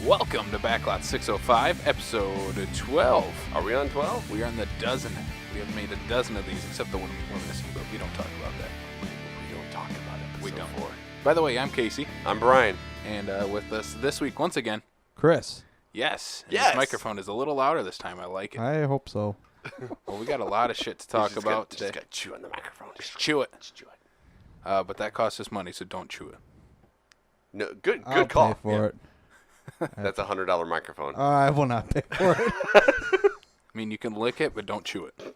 Welcome to Backlot 605, episode 12. Are we on 12? We are in the dozen. We have made a dozen of these, except the one missing, but we don't talk about that. We don't talk about it. We don't. By the way, I'm Casey. I'm Brian. And with us this week, once again, Chris. Yes. Yes. His microphone is a little louder this time. I like it. I hope so. Well, we got a lot of shit to talk about today. Just got to chew on the microphone. Just chew it. Just chew it. But that costs us money, so don't chew it. No, good I'll call. pay for it. That's a $100 microphone. I will not pay for it. I mean, you can lick it, but don't chew it.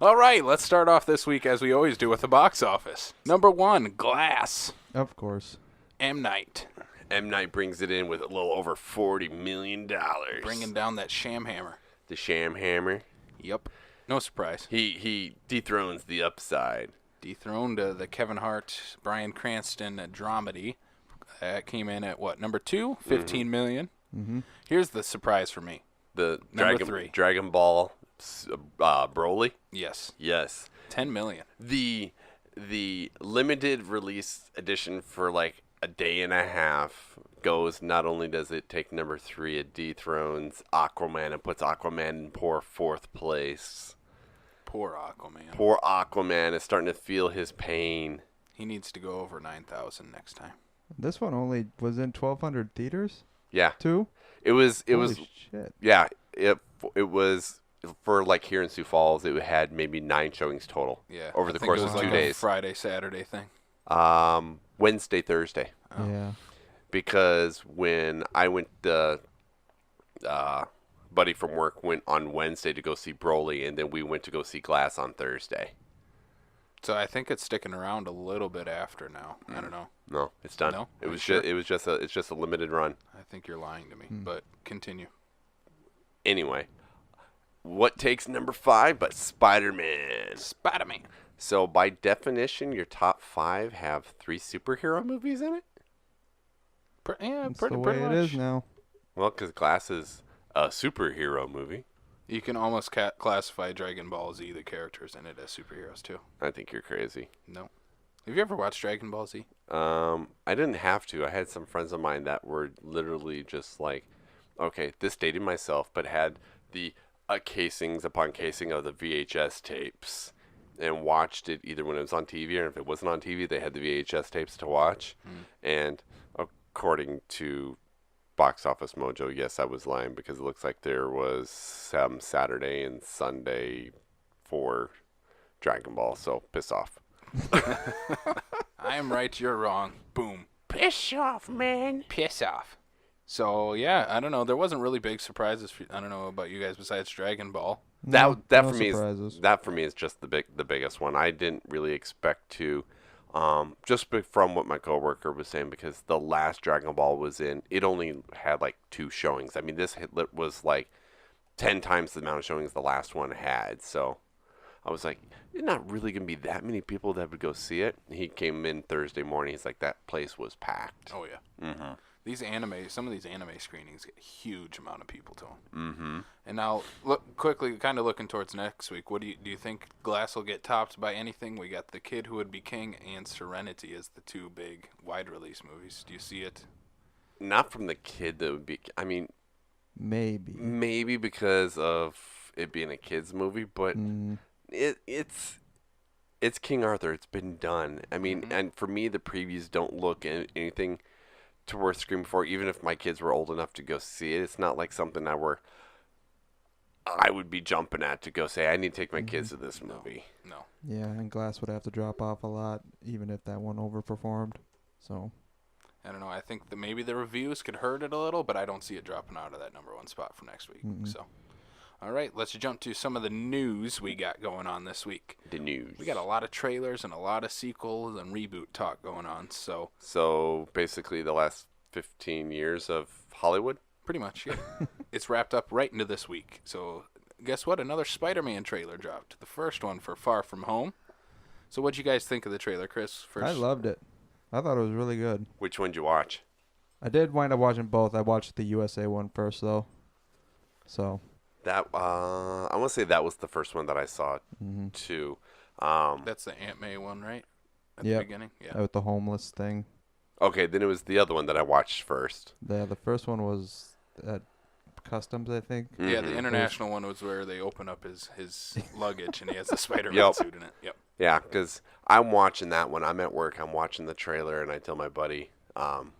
All right, let's start off this week, as we always do, with the box office. Number 1, Glass. Of course. M. Night. M. Night brings it in with a little over $40 million. Bringing down that sham hammer. The sham hammer. Yep. No surprise. He dethrones the upside. Dethroned the Kevin Hart, Bryan Cranston dramedy. Came in at what? Number 2, $15 million. Mm-hmm. Here's the surprise for me. The Number 3. Dragon Ball Broly. Yes. Yes. $10 million. The limited release edition for like a day and a half goes, not only does it take number 3, it dethrones Aquaman and puts Aquaman in poor 4th place. Poor Aquaman. Poor Aquaman is starting to feel his pain. He needs to go over 9,000 next time. This one only was in 1,200 theaters, Yeah. too? It was Holy shit. yeah, it was for like here in Sioux Falls, it had maybe 9 showings total. Yeah. Over I the think course it was of 2 like a days. Friday, Saturday thing. Wednesday, Thursday. Oh. Yeah. Because when I went buddy from work went on Wednesday to go see Broly, and then we went to go see Glass on Thursday. So I think it's sticking around a little bit after now. I don't know. No, it's done. No? It Are was you sure? it's just a limited run. I think you're lying to me, but continue. Anyway, what takes number 5 but SpiderMan? SpiderMan. So by definition, your top 5 have 3 superhero movies in it? Yeah, That's pretty the way much. it is now. Well, because Glass is a superhero movie. You can almost classify Dragon Ball Z, the characters in it, as superheroes too. I think you're crazy. No. Have you ever watched Dragon Ball Z? I didn't have to. I had some friends of mine that were literally just like, okay, this dated myself, but had the casings upon casing of the VHS tapes and watched it either when it was on TV, or if it wasn't on TV, they had the VHS tapes to watch. And according to Box Office Mojo, yes, I was lying, because it looks like there was some Saturday and Sunday for Dragon Ball, so piss off. I am right, you're wrong. Boom. Piss off, man. Piss off. So, yeah, I don't know. There wasn't really big surprises. I don't know about you guys besides Dragon Ball. No For me surprises. is that for me is just the biggest one. I didn't really expect to, from what my coworker was saying, because the last Dragon Ball was in, it only had like 2 showings. I mean, this was like 10 times the amount of showings the last one had. So I was like, there's not really gonna be that many people that would go see it. He came in Thursday morning. He's like, that place was packed. Oh, yeah. Mm-hmm. Some of these anime screenings get a huge amount of people to them. Mm-hmm. And now, kind of looking towards next week, do you think Glass will get topped by anything? We got The Kid Who Would Be King and Serenity as the 2 big wide release movies. Do you see it? Not from The Kid that would be. I mean, maybe because of it being a kids movie, but it's King Arthur. It's been done. I mean, and for me, the previews don't look anything to worth screaming for. Even if my kids were old enough to go see it, it's not like something I would be jumping at to go say, I need to take my kids to this movie. No. Yeah, and Glass would have to drop off a lot, even if that one overperformed. So I don't know. I think that maybe the reviews could hurt it a little, but I don't see it dropping out of that number 1 spot for next week. So, all right, let's jump to some of the news we got going on this week. The news. We got a lot of trailers and a lot of sequels and reboot talk going on. So basically the last 15 years of Hollywood? Pretty much, yeah. It's wrapped up right into this week. So guess what? Another Spider-Man trailer dropped. The first one for Far From Home. So what'd you guys think of the trailer, Chris? First. I loved it. I thought it was really good. Which one did you watch? I did wind up watching both. I watched the USA one first, though. So That I want to say that was the first one that I saw too. That's the Aunt May one, right? at the beginning. Yeah. With the homeless thing. Okay, then it was the other one that I watched first. The first one was at Customs, I think. Yeah, the international one was where they open up his luggage and he has the Spider-Man Yep. suit in it. Yep. Yeah, because I'm watching that one. I'm at work. I'm watching the trailer, and I tell my buddy, I'm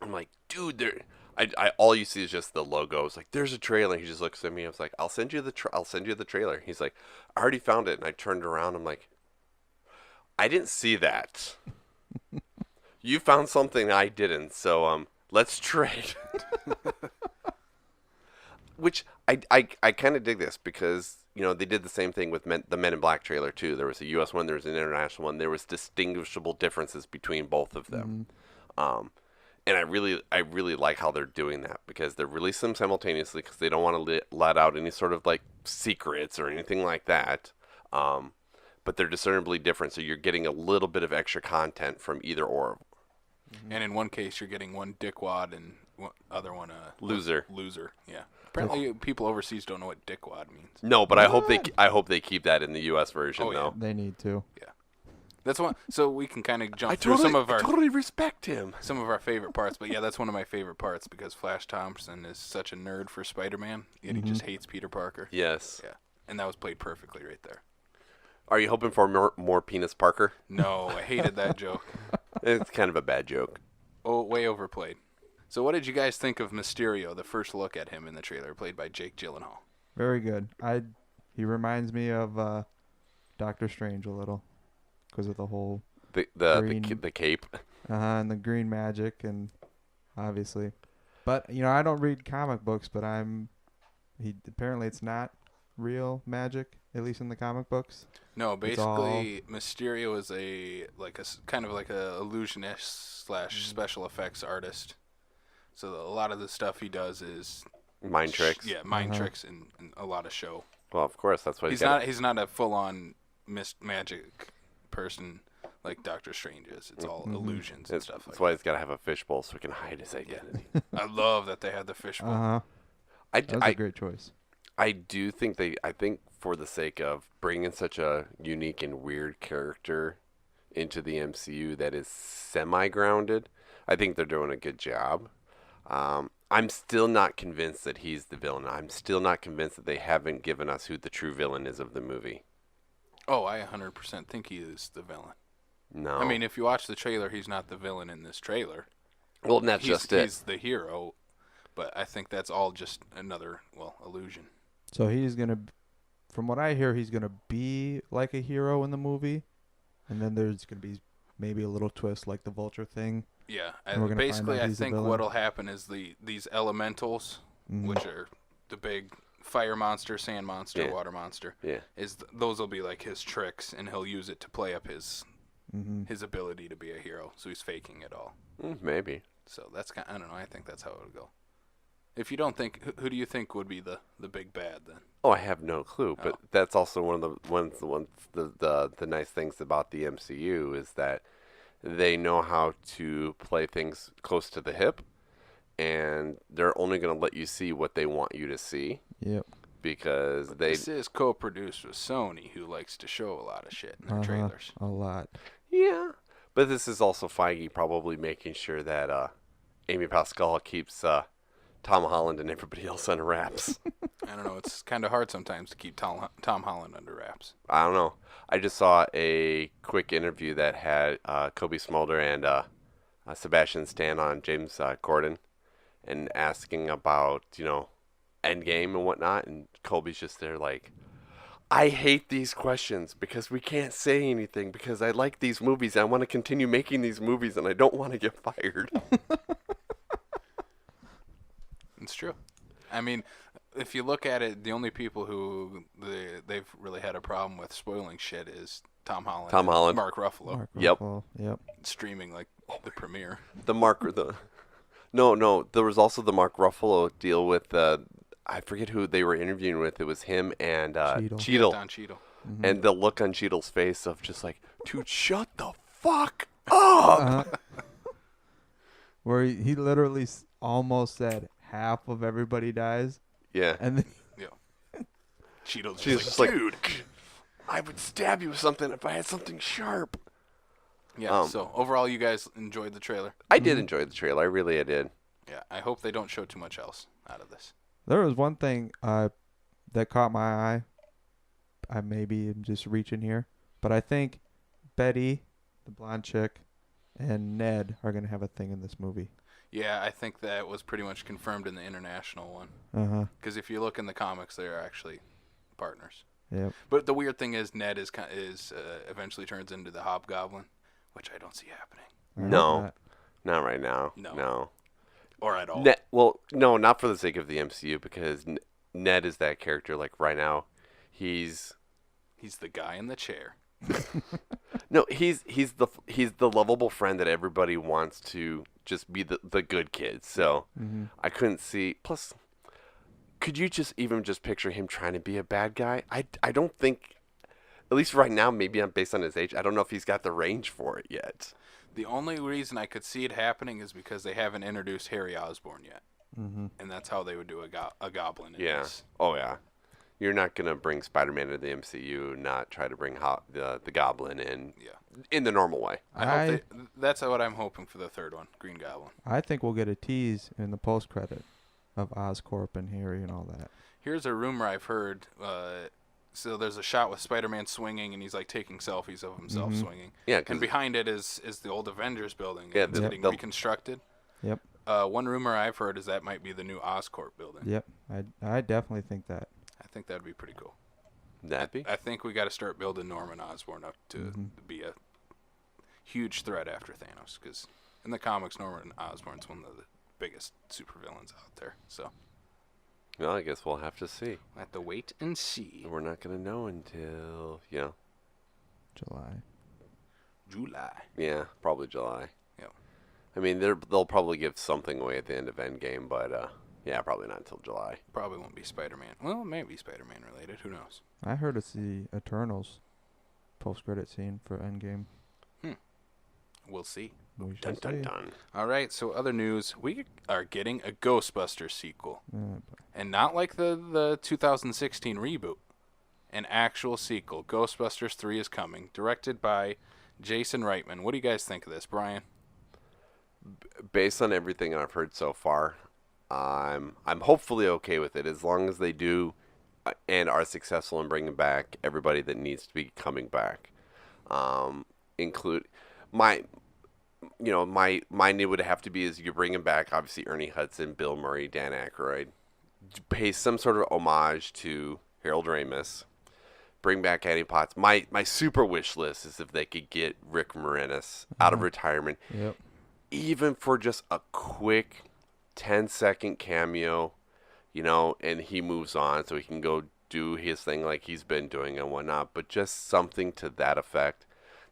like, dude, I all you see is just the logo. It's like, there's a trailer. He just looks at me. I was like, I'll send you the trailer. He's like, I already found it, and I turned around. I'm like, I didn't see that. You found something I didn't, so let's trade. Which I kind of dig this because, you know, they did the same thing with the Men in Black trailer too. There was a U.S. one, there was an international one. There was distinguishable differences between both of them. And I really like how they're doing that because they're releasing them simultaneously because they don't want to let out any sort of like secrets or anything like that. But they're discernibly different, so you're getting a little bit of extra content from either or. And in one case, you're getting one dickwad and other one Loser. Loser, yeah. Apparently, people overseas don't know what dickwad means. No, but I hope they keep that in the U.S. version. Oh, yeah. though. They need to. Yeah, that's one. So we can kind of jump through some of our I totally respect him. some of our favorite parts. But yeah, that's one of my favorite parts because Flash Thompson is such a nerd for Spider-Man, yet he just hates Peter Parker. Yes. Yeah, and that was played perfectly right there. Are you hoping for more penis Parker? No, I hated that joke. It's kind of a bad joke. Oh, way overplayed. So what did you guys think of Mysterio, the first look at him in the trailer, played by Jake Gyllenhaal? Very good. He reminds me of Doctor Strange a little because of the whole The cape. and the green magic and obviously. But you know, I don't read comic books, but apparently it's not real magic, at least in the comic books. No, basically Mysterio is kind of like a illusionist / special effects artist. So a lot of the stuff he does is Mind tricks. Yeah, mind tricks and a lot of show. Well, of course, that's what he's not a full-on magic person like Doctor Strange is. It's all illusions and stuff like that. That's why he's got to have a fishbowl so he can hide his identity. I love that they had the fishbowl. That was a great choice. I do think I think for the sake of bringing such a unique and weird character into the MCU that is semi-grounded, I think they're doing a good job. I'm still not convinced that he's the villain. I'm still not convinced that they haven't given us who the true villain is of the movie. Oh, I 100% think he is the villain. No. I mean, if you watch the trailer, he's not the villain in this trailer. Well, that's just it. He's the hero, but I think that's all just another, illusion. So he's going to, from what I hear, he's going to be like a hero in the movie, and then there's going to be maybe a little twist like the Vulture thing. Yeah, basically, I think what'll happen is these elementals, which are the big fire monster, sand monster, water monster, those will be like his tricks, and he'll use it to play up his ability to be a hero. So he's faking it all. Maybe. So that's I don't know. I think that's how it would go. If you don't think, who do you think would be the big bad then? Oh, I have no clue. But that's also one of the nice things about the MCU is that they know how to play things close to the hip, and they're only going to let you see what they want you to see. Yep. Because this is co-produced with Sony, who likes to show a lot of shit in their trailers. A lot. Yeah. But this is also Feige probably making sure that Amy Pascal keeps Tom Holland and everybody else under wraps. I don't know. It's kind of hard sometimes to keep Tom Holland under wraps. I don't know. I just saw a quick interview that had Kobe Smolder and Sebastian Stan on James Corden and asking about, Endgame and whatnot. And Kobe's just there like, I hate these questions because we can't say anything because I like these movies. I want to continue making these movies and I don't want to get fired. It's true. I mean, if you look at it, the only people who they've really had a problem with spoiling shit is Tom Holland. Mark Ruffalo. Yep. Streaming like the premiere. No. There was also the Mark Ruffalo deal with I forget who they were interviewing with. It was him and Cheadle. Don Cheadle. Mm-hmm. And the look on Cheadle's face of just like, dude, shut the fuck up. Where he literally almost said half of everybody dies. Yeah. And then Cheadle's just like, dude, I would stab you with something if I had something sharp. Yeah. So overall, you guys enjoyed the trailer. I did enjoy the trailer. I really did. Yeah. I hope they don't show too much else out of this. There was one thing that caught my eye. I maybe am just reaching here, but I think Betty, the blonde chick, and Ned are gonna have a thing in this movie. Yeah, I think that was pretty much confirmed in the international one. Because if you look in the comics, they're actually partners. Yep. But the weird thing is, Ned is eventually turns into the Hobgoblin, which I don't see happening. No, not right now. No. Or at all. No, not for the sake of the MCU, because Ned is that character. Like right now, he's the guy in the chair. No, he's the lovable friend that everybody wants to just be the good kid. So I couldn't see. Plus, could you just picture him trying to be a bad guy? I don't think, at least right now, maybe based on his age, I don't know if he's got the range for it yet. The only reason I could see it happening is because they haven't introduced Harry Osborn yet, and that's how they would do a goblin. This. Oh yeah. You're not gonna bring Spider-Man into the MCU, not try to bring the Goblin in. Yeah. In the normal way. That's what I'm hoping for the third one, Green Goblin. I think we'll get a tease in the post-credit of Oscorp and Harry and all that. Here's a rumor I've heard. So there's a shot with Spider-Man swinging, and he's like taking selfies of himself swinging. Yeah. And behind it is the old Avengers building. Yeah. It's getting reconstructed. Yep. One rumor I've heard is that might be the new Oscorp building. Yep. I definitely think that. I think that'd be pretty cool. I think we got to start building Norman Osborn up to be a huge threat after Thanos, because in the comics, Norman Osborn's one of the biggest supervillains out there. So, well, I guess we'll have to see. We'll have to wait and see. We're not going to know until July. Yeah, probably July. Yeah. I mean, they'll probably give something away at the end of Endgame, but yeah, probably not until July. Probably won't be Spider-Man. Well, it may be Spider-Man related. Who knows? I heard it's the Eternals post-credit scene for Endgame. We'll see. Dun, dun, dun. All right, so other news. We are getting a Ghostbusters sequel. And not like the 2016 reboot. An actual sequel. Ghostbusters 3 is coming. Directed by Jason Reitman. What do you guys think of this, Brian? Based on everything I've heard so far, I'm hopefully okay with it, as long as they do and are successful in bringing back everybody that needs to be coming back. Include my need would have to be is you bring him back, obviously Ernie Hudson, Bill Murray, Dan Aykroyd, pay some sort of homage to Harold Ramis, bring back Annie Potts. My super wish list is if they could get Rick Moranis out of retirement, even for just a quick 10-second cameo, and he moves on so he can go do his thing like he's been doing and whatnot, but just something to that effect.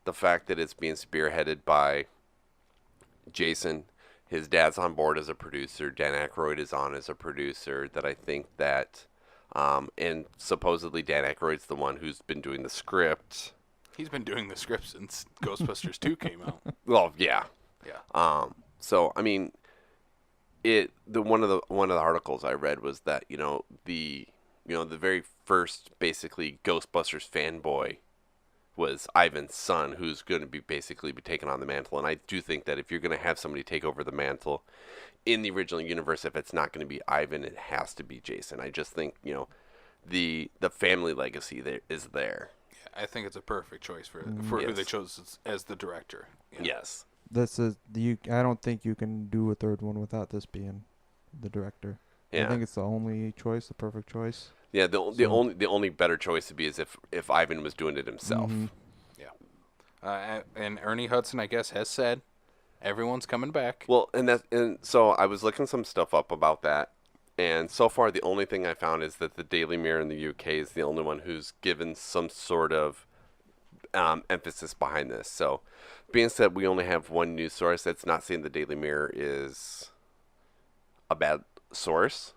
The fact that it's being spearheaded by Jason, his dad's on board as a producer, Dan Aykroyd is on as a producer, that I think that, and supposedly Dan Aykroyd's the one who's been doing the script. He's been doing the script since Ghostbusters 2 came out. Well, yeah. Yeah. So, I mean, one of the articles I read was that the very first basically Ghostbusters fanboy was Ivan's son, who's going to be taking on the mantle. And I do think that if you're going to have somebody take over the mantle in the original universe, if it's not going to be Ivan, it has to be Jason. I just think the family legacy there is there. Yeah, I think it's a perfect choice for who they chose as the director. Yeah. Yes. I don't think you can do a third one without this being the director. Yeah. I think it's the only choice, the perfect choice. Yeah, the only better choice would be is if Ivan was doing it himself. Yeah. And Ernie Hudson, I guess, has said everyone's coming back. Well, and so I was looking some stuff up about that, and so far the only thing I found is that the Daily Mirror in the UK is the only one who's given some sort of emphasis behind this. So, being said, we only have one news source. That's not saying the Daily Mirror is a bad source.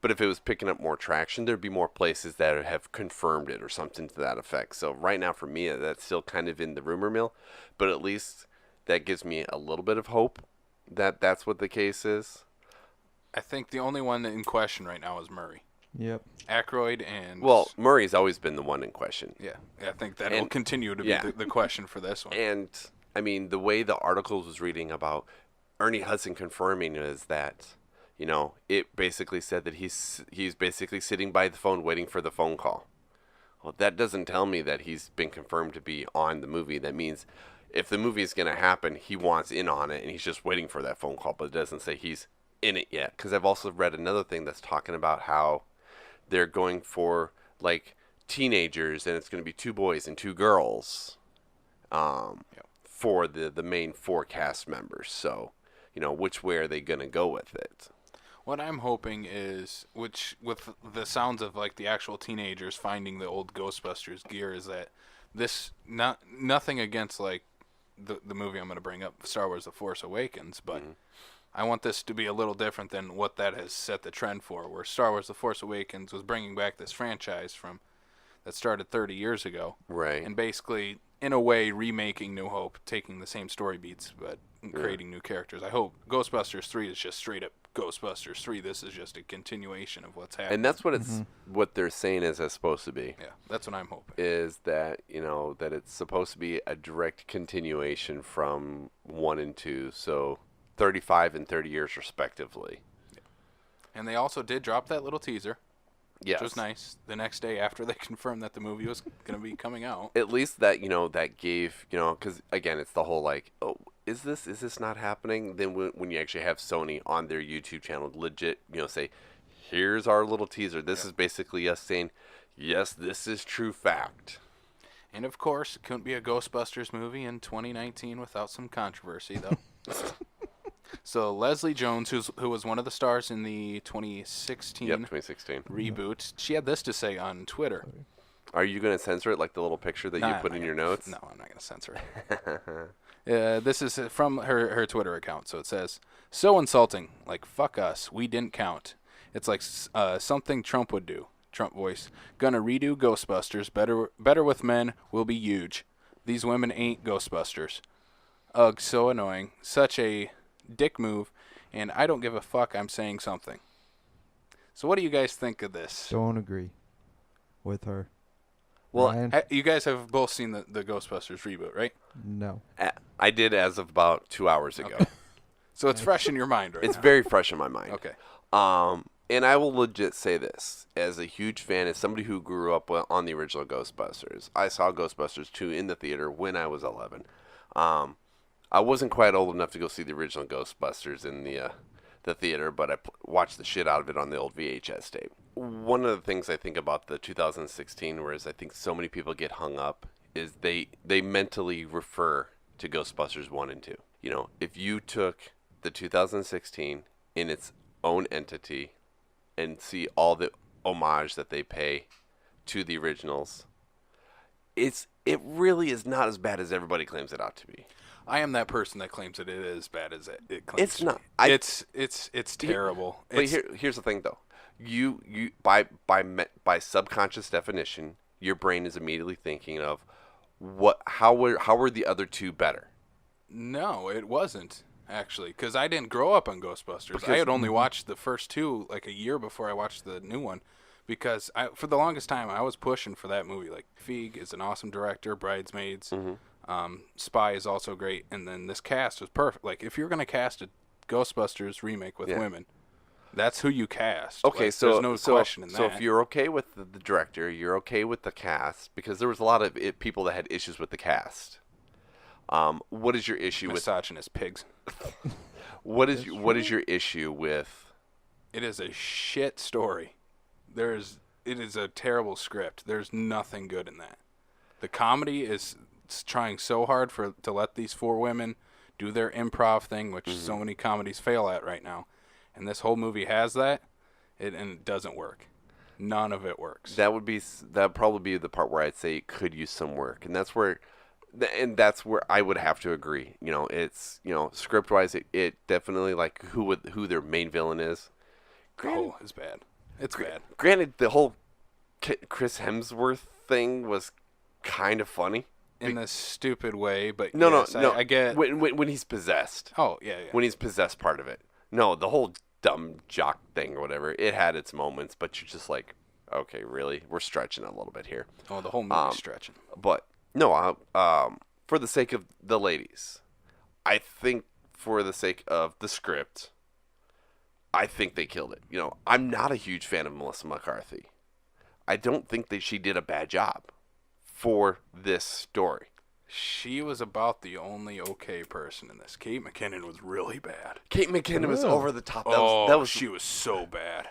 But if it was picking up more traction, there'd be more places that have confirmed it or something to that effect. So right now for me, that's still kind of in the rumor mill. But at least that gives me a little bit of hope that that's what the case is. I think the only one in question right now is Murray. Yep. Aykroyd and... Well, Murray's always been the one in question. Yeah. I think that will continue to be the question for this one. And I mean, the way the articles was reading about Ernie Hudson confirming is that, it basically said that he's basically sitting by the phone waiting for the phone call. Well, that doesn't tell me that he's been confirmed to be on the movie. That means if the movie is going to happen, he wants in on it, and he's just waiting for that phone call, but it doesn't say he's in it yet. Because I've also read another thing that's talking about how they're going for, like, teenagers, and it's going to be 2 boys and 2 girls for the main 4 cast members. So, which way are they going to go with it? What I'm hoping is, which with the sounds of like the actual teenagers finding the old Ghostbusters gear, is that this nothing against like the movie I'm going to bring up, Star Wars: The Force Awakens, but I want this to be a little different than what that has set the trend for. Where Star Wars: The Force Awakens was bringing back this franchise that started 30 years ago, right? And basically, in a way, remaking New Hope, taking the same story beats but creating new characters. I hope Ghostbusters 3 is just straight up Ghostbusters 3. This is just a continuation of what's happening. And that's what what they're saying is it's supposed to be. Yeah, that's what I'm hoping. Is that, that it's supposed to be a direct continuation from 1 and 2, so 35 and 30 years respectively. Yeah. And they also did drop that little teaser. Yes. Which was nice. The next day after they confirmed that the movie was going to be coming out. At least that, that gave, because, again, it's the whole, like, oh, is this not happening? Then when you actually have Sony on their YouTube channel legit, say, here's our little teaser. This is basically us saying, yes, this is true fact. And, of course, it couldn't be a Ghostbusters movie in 2019 without some controversy, though. So Leslie Jones, who was one of the stars in the 2016 reboot, she had this to say on Twitter. Are you going to censor it like the little picture that you put in your notes? No, I'm not going to censor it. This is from her Twitter account. So it says, so insulting. Like, fuck us. We didn't count. It's like something Trump would do. Trump voice. Gonna redo Ghostbusters. Better with men will be huge. These women ain't Ghostbusters. Ugh, so annoying. Such a dick move, and I don't give a fuck. I'm saying something. So what do you guys think of this? Don't agree with her. Well, you guys have both seen the Ghostbusters reboot, right? No. I did as of about 2 hours ago. Okay. So it's fresh in your mind right now. It's very fresh in my mind. Okay. And I will legit say this, as a huge fan, as somebody who grew up on the original Ghostbusters. I saw Ghostbusters 2 in the theater when I was 11. I wasn't quite old enough to go see the original Ghostbusters in the theater, but I watched the shit out of it on the old VHS tape. One of the things I think about the 2016, whereas I think so many people get hung up, is they mentally refer to Ghostbusters 1 and 2. If you took the 2016 in its own entity and see all the homage that they pay to the originals, it really is not as bad as everybody claims it out to be. I am that person that claims that it is as bad as it claims. It's not. It's terrible. But here's the thing, though. You by subconscious definition, your brain is immediately thinking of how were the other 2 better? No, it wasn't actually, because I didn't grow up on Ghostbusters. I had only watched the first 2 like a year before I watched the new one. Because for the longest time, I was pushing for that movie. Like, Feig is an awesome director. Bridesmaids. Spy is also great. And then this cast was perfect. Like, if you're going to cast a Ghostbusters remake with women, that's who you cast. Okay, like, so there's no question in that. So if you're okay with the director, you're okay with the cast, because there was a lot of people that had issues with the cast. What is your issue with misogynist pigs? What is your issue with? It is a shit story. It is a terrible script. There's nothing good in that. The comedy is trying so hard to let these 4 women do their improv thing, which so many comedies fail at right now. And this whole movie has that, and it doesn't work. None of it works. That'd probably be the part where I'd say it could use some work, and that's where I would have to agree. It's script wise, it definitely, like who their main villain is. It's bad. It's bad. Granted, the whole Chris Hemsworth thing was kind of funny. In a stupid way, but no. I get... When he's possessed. Oh, yeah. When he's possessed part of it. No, the whole dumb jock thing or whatever, it had its moments, but you're just like, okay, really? We're stretching a little bit here. Oh, the whole movie's stretching. But, no, for the sake of the ladies, I think for the sake of the script, I think they killed it. You know, I'm not a huge fan of Melissa McCarthy. I don't think that she did a bad job for this story. She was about the only okay person in this. Kate McKinnon was really bad. Kate McKinnon was over the top. She was so bad.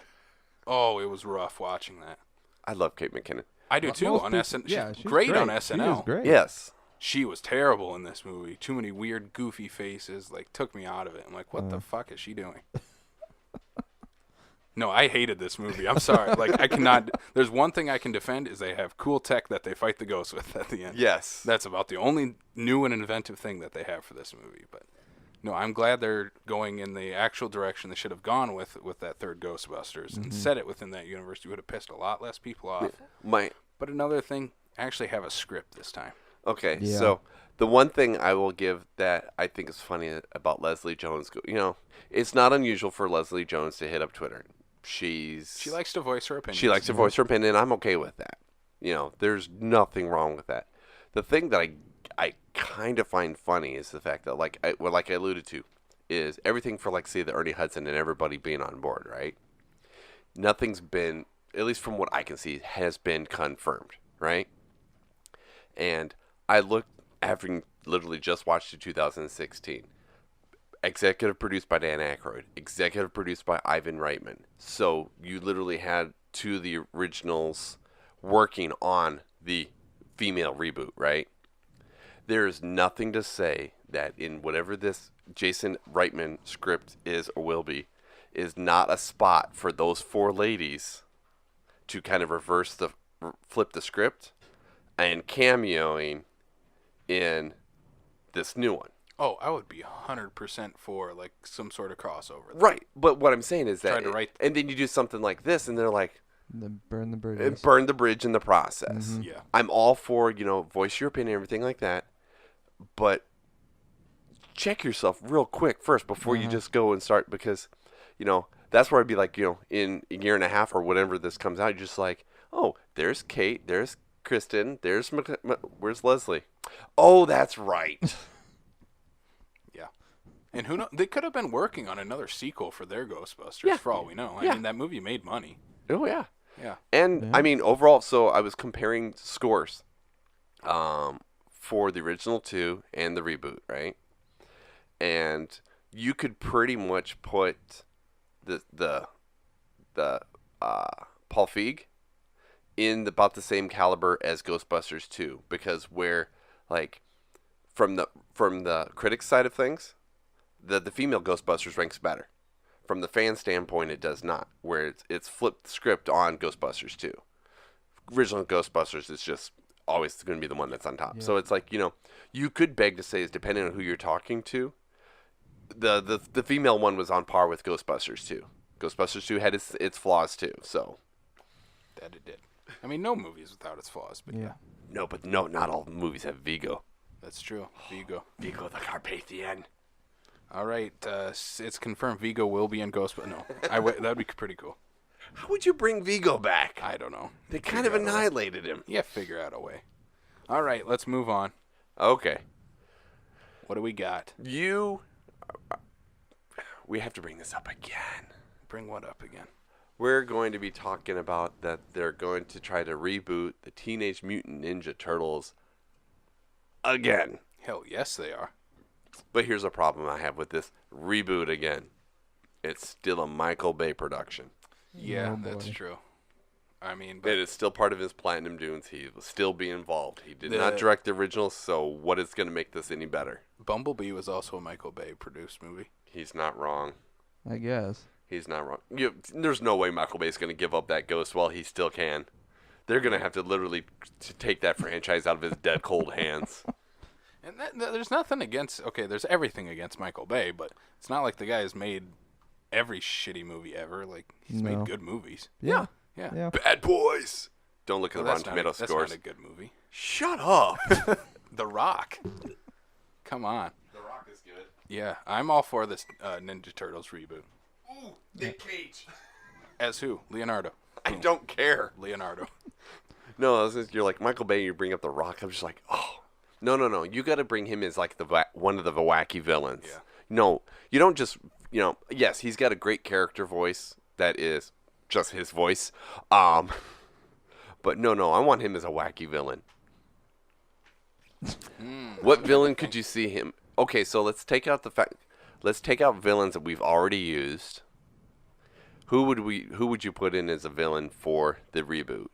Oh, it was rough watching that. I love Kate McKinnon. I do too. On SNL, yeah, she's great on SNL. She was great. Yes. She was terrible in this movie. Too many weird, goofy faces. Like, took me out of it. I'm like, what the fuck is she doing? No, I hated this movie. I'm sorry. Like, I cannot. There's one thing I can defend is they have cool tech that they fight the ghosts with at the end. Yes. That's about the only new and inventive thing that they have for this movie. But no, I'm glad they're going in the actual direction they should have gone with that third Ghostbusters and set it within that universe. You would have pissed a lot less people off. But another thing, actually have a script this time. Okay, so the one thing I will give that I think is funny about Leslie Jones, you know, it's not unusual for Leslie Jones to hit up Twitter. She likes to voice her opinion. She likes to voice her opinion, and I'm okay with that. You know, there's nothing wrong with that. The thing that I kind of find funny is the fact that, like I alluded to, is everything for, like, say, the Ernie Hudson and everybody being on board, right? Nothing's been, at least from what I can see, has been confirmed, right? And I looked, having literally just watched it 2016. Executive produced by Dan Aykroyd. Executive produced by Ivan Reitman. So you literally had two of the originals working on the female reboot, right? There is nothing to say that in whatever this Jason Reitman script is or will be, is not a spot for those four ladies to kind of flip the script and cameoing in this new one. Oh, I would be 100% for, like, some sort of crossover. Right, but what I'm saying is that, and then you do something like this, and they're like, then burn the bridge. Burn the bridge in the process. Mm-hmm. Yeah, I'm all for, you know, voice your opinion, everything like that, but check yourself real quick first before you just go and start, because, you know, that's where I'd be like, you know, in a year and a half or whatever this comes out, you're just like, oh, there's Kate, there's Kristen, where's Leslie? Oh, that's right. Yeah. And who knows? They could have been working on another sequel for their Ghostbusters, for all we know. I mean, that movie made money. Oh, yeah. Yeah. And, I mean, overall, so I was comparing scores for the original two and the reboot, right? And you could pretty much put the Paul Feig in about the same caliber as Ghostbusters 2, because where, like, from the critics side of things, the female Ghostbusters ranks better. From the fan standpoint, it does not, where it's flipped the script on Ghostbusters 2. Original Ghostbusters is just always going to be the one that's on top. Yeah. So it's like, you know, you could beg to say, is depending on who you're talking to, the female one was on par with Ghostbusters 2. Ghostbusters 2 had its flaws too, so. That it did. I mean, no movie is without its flaws, but yeah. No, but no, not all movies have Vigo. That's true. Vigo. Vigo the Carpathian. All right, it's confirmed Vigo will be in Ghostbusters. No, that'd be pretty cool. How would you bring Vigo back? I don't know. They kind of annihilated him. Yeah, figure out a way. All right, let's move on. Okay. What do we got? We have to bring this up again. Bring what up again? We're going to be talking about that they're going to try to reboot the Teenage Mutant Ninja Turtles again. Hell yes, they are. But here's a problem I have with this reboot again. It's still a Michael Bay production. Yeah, that's true. I mean, it is still part of his Platinum Dunes. He will still be involved. He did not direct the original, so what is going to make this any better? Bumblebee was also a Michael Bay produced movie. He's not wrong. I guess. He's not wrong. There's no way Michael Bay's going to give up that ghost while he still can. They're going to have to literally take that franchise out of his dead cold hands. And there's nothing against... Okay, there's everything against Michael Bay, but it's not like the guy has made every shitty movie ever. Like, he's made good movies. Yeah. Bad Boys. Don't look at the Rotten Tomatoes scores. That's not a good movie. Shut up. The Rock. Come on. The Rock is good. Yeah, I'm all for this Ninja Turtles reboot. Ooh, Nick Cage. As who? Leonardo. I don't care. Leonardo. No, you're like, Michael Bay, you bring up The Rock. I'm just like, oh. No. You got to bring him as like one of the wacky villains. Yeah. No, you don't just, yes, he's got a great character voice that is just his voice. But no, I want him as a wacky villain. What villain could you see him? Okay, so let's take out villains that we've already used. Who would you put in as a villain for the reboot?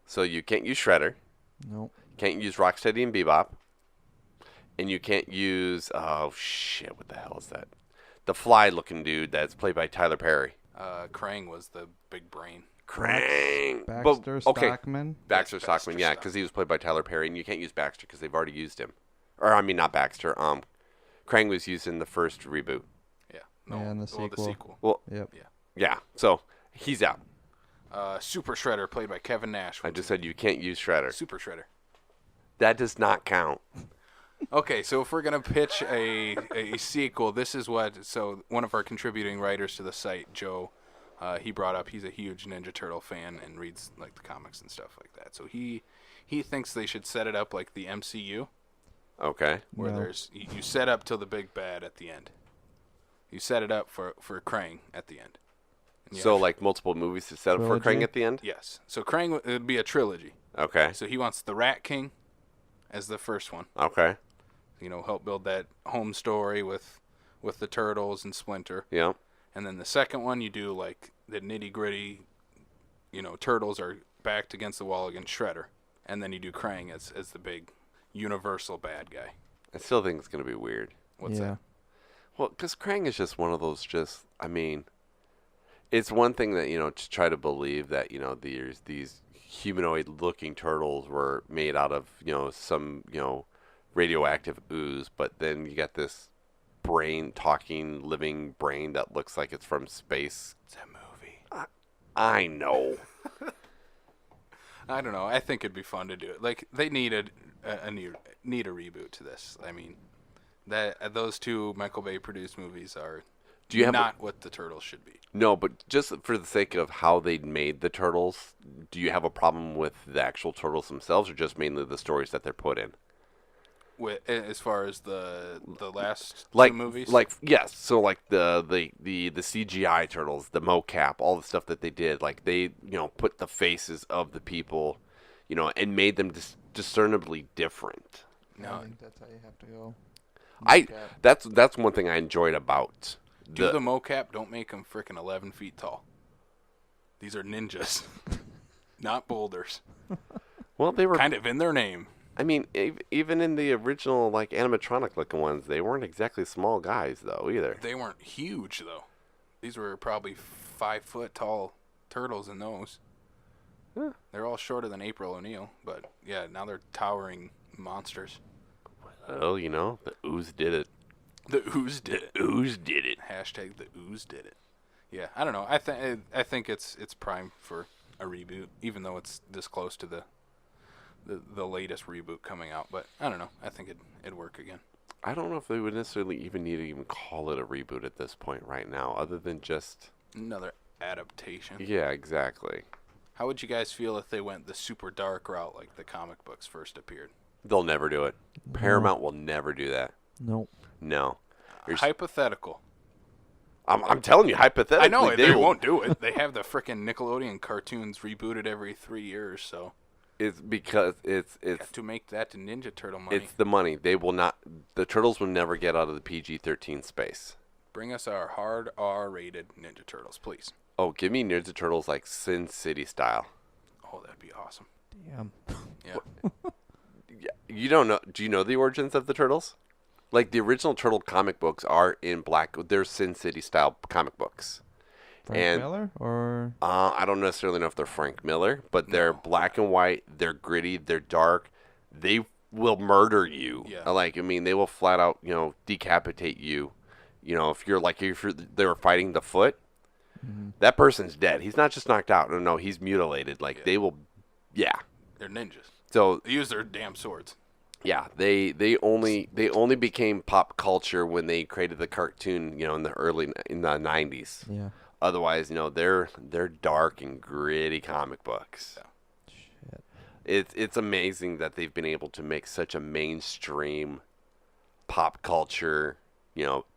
So you can't use Shredder. Nope. Can't use Rocksteady and Bebop. And you can't use, oh shit, what the hell is that? The fly-looking dude that's played by Tyler Perry. Krang was the big brain. Krang. Baxter Stockman. Baxter Stockman, yeah, because he was played by Tyler Perry, and you can't use Baxter because they've already used him. Or, I mean, not Baxter. Krang was used in the first reboot. Yeah. And the sequel. The sequel. Well, Yep. yeah, so he's out. Super Shredder, played by Kevin Nash. I just said you can't use Shredder. Super Shredder. That does not count. Okay, so if we're going to pitch a sequel, this is what... So one of our contributing writers to the site, Joe, he brought up, he's a huge Ninja Turtle fan and reads like the comics and stuff like that. So he thinks they should set it up like the MCU. Okay. Where there's... You set up till the big bad at the end. You set it up for Krang at the end. So like multiple movies to set up for Krang at the end? Yes. So Krang, it would be a trilogy. Okay. So he wants the Rat King as the first one. Okay. Help build that home story with the Turtles and Splinter. Yeah. And then the second one, you do like the nitty gritty, Turtles are backed against the wall against Shredder. And then you do Krang as the big universal bad guy. I still think it's going to be weird. What's that? Well, because Krang is just one of those it's one thing that, to try to believe that, these humanoid-looking turtles were made out of, some, radioactive ooze, but then you got this talking, living brain that looks like it's from space. It's a movie. I know. I don't know. I think it'd be fun to do it. Like, they needed a reboot to this. I mean, those two Michael Bay produced movies are not what the Turtles should be. No, but just for the sake of how they made the Turtles, do you have a problem with the actual Turtles themselves, or just mainly the stories that they're put in? As far as the last two movies? Yes. So like the CGI Turtles, the mocap, all the stuff that they did, like they, put the faces of the people, and made them discernibly different. No, I think that's how you have to go. That's one thing I enjoyed about the mocap. Don't make them frickin' 11 feet tall. These are ninjas, not boulders. Well, they were kind of in their name. I mean, even in the original animatronic looking ones, they weren't exactly small guys though either. They weren't huge though. These were probably 5 foot tall turtles in those. Huh. They're all shorter than April O'Neil, but yeah, now they're towering monsters. Well, the ooze did it. The ooze did it. Ooze did it. Hashtag the ooze did it. Yeah, I don't know. I think it's prime for a reboot, even though it's this close to the latest reboot coming out. But I don't know. I think it'd work again. I don't know if they would necessarily even need to even call it a reboot at this point right now, other than just another adaptation. Yeah, exactly. How would you guys feel if they went the super dark route like the comic books first appeared? They'll never do it. Paramount will never do that. Nope. No. Hypothetical. I'm telling you, hypothetically. I know they won't do it. They have the frickin' Nickelodeon cartoons rebooted every 3 years, so. It's because it's to make that to Ninja Turtle money. It's the money. They will not. The Turtles will never get out of the PG-13 space. Bring us our hard R-rated Ninja Turtles, please. Oh, give me Ninja Turtles like Sin City style. Oh, that'd be awesome. Damn. Yeah. You don't know? Do you know the origins of the Turtles? Like the original Turtle comic books are in black. They're Sin City style comic books. Frank Miller or? I don't necessarily know if they're Frank Miller, but they're black and white. They're gritty. They're dark. They will murder you. Yeah. They will flat out, decapitate you. If they were fighting the Foot, that person's dead. He's not just knocked out. No, he's mutilated. They will, yeah. They're ninjas. So they use their damn swords. Yeah, they only became pop culture when they created the cartoon, in the 90s. Yeah. Otherwise, they're dark and gritty comic books. Shit. It's amazing that they've been able to make such a mainstream pop culture,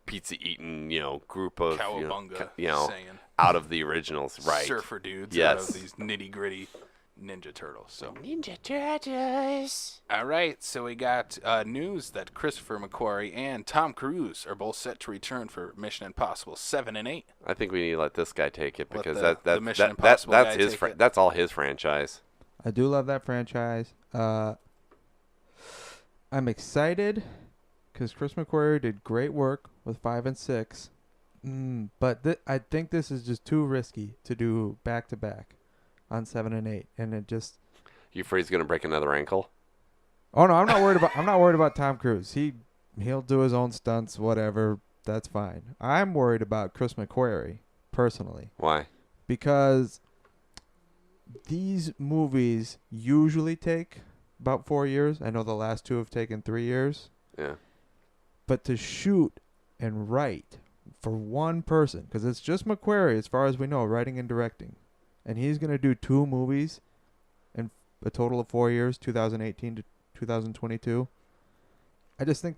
pizza eating, group of Cowabunga saying. Out of the originals, right? Surfer dudes Yes. out of these nitty gritty Ninja Turtles. So Ninja Turtles. all right, so we got news that Christopher McQuarrie and Tom Cruise are both set to return for Mission Impossible 7 and 8. I think we need to let this guy take it Let because the Mission Impossible guy that's his take it. that's all his franchise. I do love that franchise. I'm excited because Chris McQuarrie did great work with 5 and 6. But I think this is just too risky to do back to back on 7 and 8, and it just. You afraid he's gonna break another ankle? Oh no, I'm not worried about Tom Cruise. He'll do his own stunts, whatever. That's fine. I'm worried about Chris McQuarrie personally. Why? Because these movies usually take about 4 years. I know the last 2 have taken 3 years. Yeah. But to shoot and write for one person, because it's just McQuarrie as far as we know, writing and directing, and he's going to do 2 movies in a total of 4 years, 2018 to 2022. I think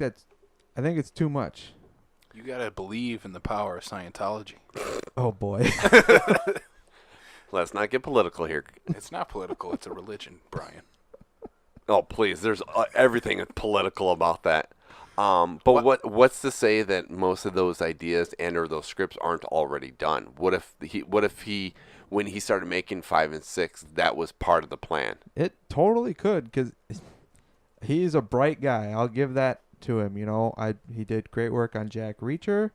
it's too much. You got to believe in the power of Scientology. Oh, boy. Let's not get political here. It's not political. It's a religion, Brian. Oh, please. There's everything political about that. But what's to say that most of those ideas or those scripts aren't already done? What if he when he started making 5 and 6, that was part of the plan? It totally could, because he's a bright guy. I'll give that to him. He did great work on Jack Reacher,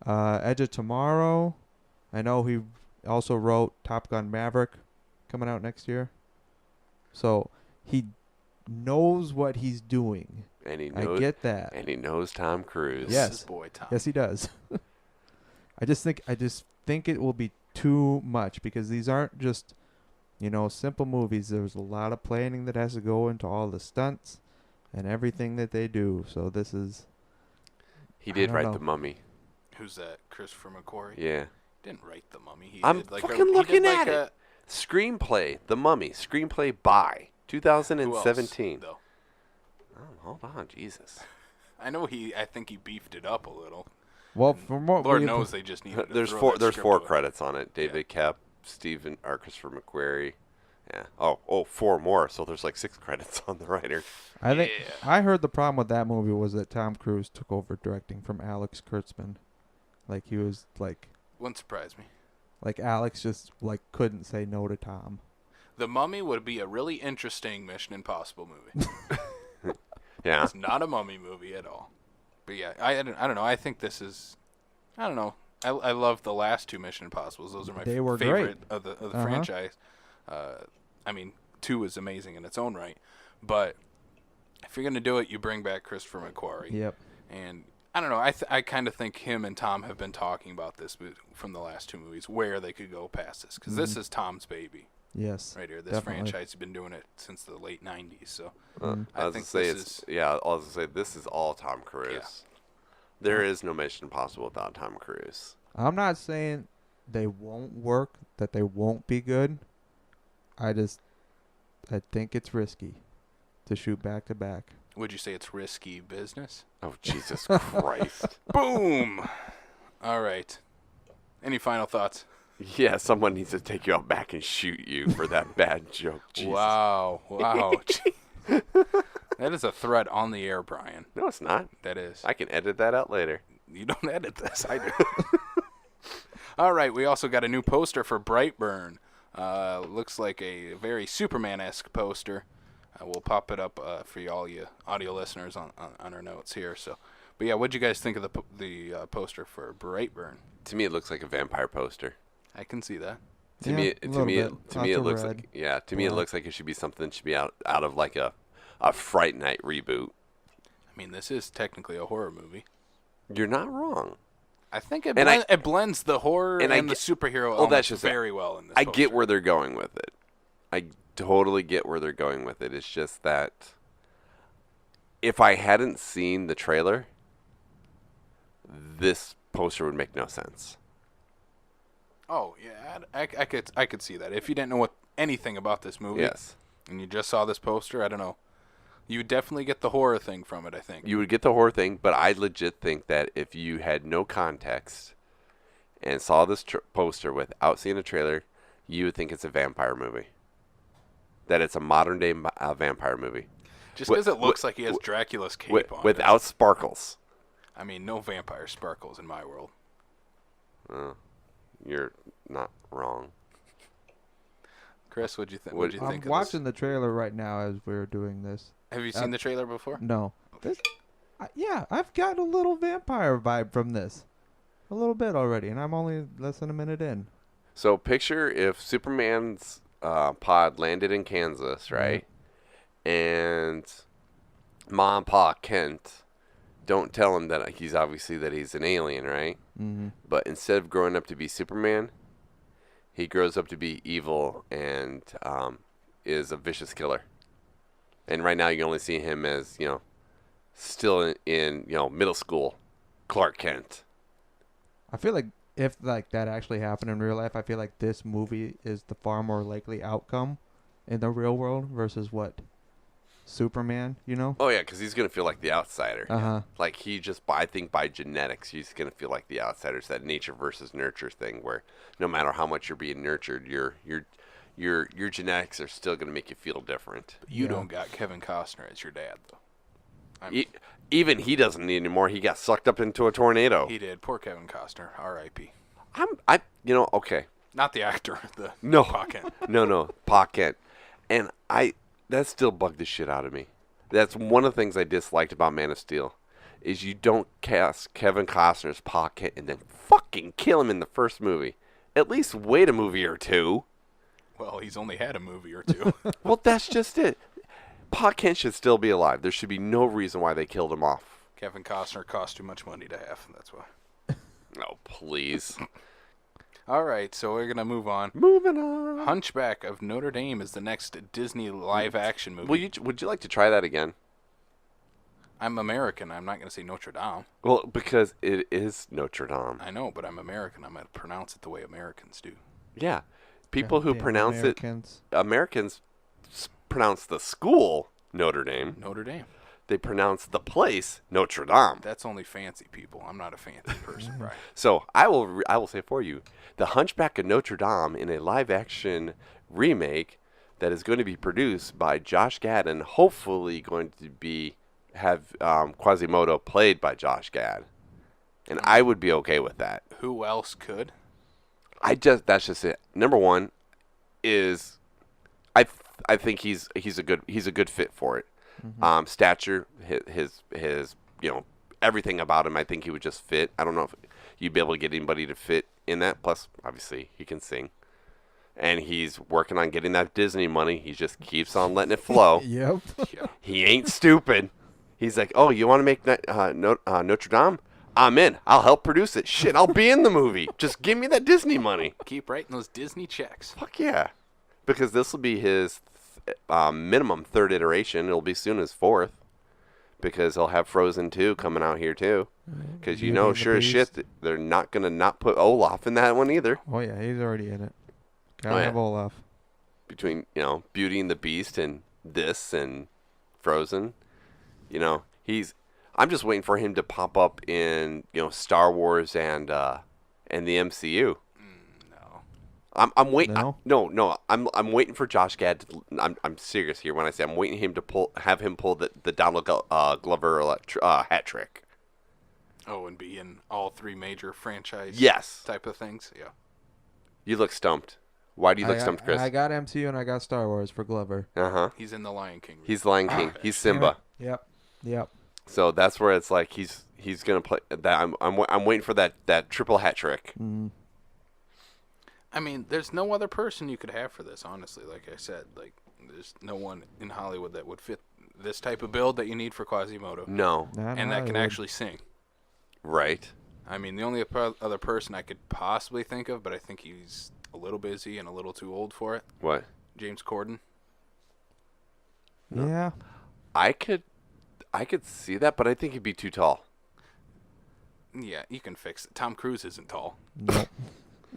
Edge of Tomorrow. I know he also wrote Top Gun Maverick, coming out next year. So he knows what he's doing. And he knows, I get that. And he knows Tom Cruise. Yes. His boy Tom. Yes, he does. I just think it will be too much, because these aren't just, simple movies. There's a lot of planning that has to go into all the stunts and everything that they do. So this is. He did write The Mummy. Who's that? Christopher McQuarrie? Yeah. Didn't write The Mummy. I'm fucking looking at it. Screenplay, The Mummy. Screenplay by 2017. Who else, oh, hold on, Jesus. I know I think he beefed it up a little. Well, from what Lord knows they just need. There's 4 credits on it. David Koepp, Christopher McQuarrie. Yeah. Oh, 4 more. So there's like 6 credits on the writer. I heard the problem with that movie was that Tom Cruise took over directing from Alex Kurtzman. Like he was like. Wouldn't surprise me. Like Alex just couldn't say no to Tom. The Mummy would be a really interesting Mission Impossible movie. Yeah. It's not a mummy movie at all. But yeah, I don't know. I think this is, I don't know. I love the last 2 Mission Impossibles. Those are my favorite great. of the franchise. I mean, 2 is amazing in its own right. But if you're going to do it, you bring back Christopher McQuarrie. Yep. And I don't know. I kind of think him and Tom have been talking about this from the last 2 movies, where they could go past this. Because this is Tom's baby. Yes. Right here. This franchise has been doing it since the late 90s. So I think this is all Tom Cruise. Yeah. There is no Mission Impossible without Tom Cruise. I'm not saying they won't work, that they won't be good. I think it's risky to shoot back to back. Would you say it's risky business? Oh, Jesus Christ. Boom. All right. Any final thoughts? Yeah, someone needs to take you out back and shoot you for that bad joke. Jesus. Wow. That is a threat on the air, Brian. No, it's not. That is. I can edit that out later. You don't edit this. I do. All right. We also got a new poster for Brightburn. Looks like a very Superman-esque poster. We'll pop it up for all you audio listeners on our notes here. So, but yeah, what'd you guys think of the poster for Brightburn? To me, it looks like a vampire poster. I can see that. To me, it looks like it looks like it should be something that should be out of like a Fright Night reboot. I mean, this is technically a horror movie. You're not wrong. I think it blends the horror and the superhero elements very well in this poster. I get where they're going with it. I totally get where they're going with it. It's just that if I hadn't seen the trailer, this poster would make no sense. Oh yeah, I could see that. If you didn't know anything about this movie, yes, and you just saw this poster, I don't know. You would definitely get the horror thing from it, I think. You would get the horror thing, but I legit think that if you had no context and saw this poster without seeing a trailer, you would think it's a vampire movie. That it's a modern-day vampire movie. Just because it looks like he has Dracula's cape on. Without sparkles. I mean, no vampire sparkles in my world. You're not wrong. Chris, what'd you think? I'm watching the trailer right now as we're doing this. Have you seen the trailer before? No. Yeah, I've got a little vampire vibe from this. A little bit already, and I'm only less than a minute in. So picture if Superman's pod landed in Kansas, right? And Ma and Pa Kent don't tell him that he's an alien, right? Mm-hmm. But instead of growing up to be Superman, he grows up to be evil and is a vicious killer. And right now you only see him as, still in middle school Clark Kent. I feel like if that actually happened in real life, I feel like this movie is the far more likely outcome in the real world versus what Superman, Oh yeah, because he's gonna feel like the outsider. Uh-huh. Like I think by genetics, he's gonna feel like the outsider. It's that nature versus nurture thing, where no matter how much you're being nurtured, your genetics are still gonna make you feel different. But you don't got Kevin Costner as your dad, though. Even he doesn't need anymore. He got sucked up into a tornado. He did. Poor Kevin Costner. R.I.P. Okay. Not the actor. The No. Pa Kent. No, Pa Kent. And that still bugged the shit out of me. That's one of the things I disliked about Man of Steel, is you don't cast Kevin Costner as Pa Kent and then fucking kill him in the first movie. At least wait a movie or two. Well, he's only had a movie or two. Well, that's just it. Pa Kent should still be alive. There should be no reason why they killed him off. Kevin Costner cost too much money to have, and that's why. Oh, please. All right, so we're going to move on. Moving on. Hunchback of Notre Dame is the next Disney live-action movie. Would you like to try that again? I'm American. I'm not going to say Notre Dame. Well, because it is Notre Dame. I know, but I'm American. I'm going to pronounce it the way Americans do. Yeah. People who pronounce Americans. Americans pronounce the school Notre Dame. Notre Dame. They pronounce the place Notre Dame. That's only fancy people. I'm not a fancy person, right? So I will say for you, The Hunchback of Notre Dame in a live-action remake that is going to be produced by Josh Gad and hopefully going to have Quasimodo played by Josh Gad, and I would be okay with that. Who else could? That's just it. Number one is I think he's a good fit for it. Mm-hmm. Stature, his everything about him, I think he would just fit. I don't know if you'd be able to get anybody to fit in that. Plus, obviously, he can sing, and he's working on getting that Disney money. He just keeps on letting it flow. Yep. He ain't stupid. He's like, oh, you want to make Notre Dame? I'm in. I'll help produce it. Shit, I'll be in the movie. Just give me that Disney money. Keep writing those Disney checks. Fuck yeah. Because this will be his minimum third iteration. It'll be soon his fourth. Because he'll have Frozen 2 coming out here too. Because sure as shit, they're not going to not put Olaf in that one either. Oh yeah, he's already in it. Gotta have Olaf. Between, Beauty and the Beast and this and Frozen, I'm just waiting for him to pop up in, Star Wars and the MCU. No. I'm waiting. No? No. I'm waiting for Josh Gad. I'm serious here when I say I'm waiting him to have him pull the Donald Glover hat trick. Oh, and be in all three major franchise type of things? Yeah. You look stumped. Why do you look stumped, Chris? I got MCU and I got Star Wars for Glover. Uh-huh. He's in The Lion King. He's Lion King. He's Simba. Yep. So that's where it's like he's gonna play that. I'm waiting for that triple hat trick. Mm. I mean, there's no other person you could have for this, honestly. Like I said, there's no one in Hollywood that would fit this type of build that you need for Quasimodo. No. And that can actually sing. Right. I mean, the only other person I could possibly think of, but I think he's a little busy and a little too old for it. What? James Corden. No. Yeah. I could see that, but I think he'd be too tall. Yeah, you can fix it. Tom Cruise isn't tall. Nope.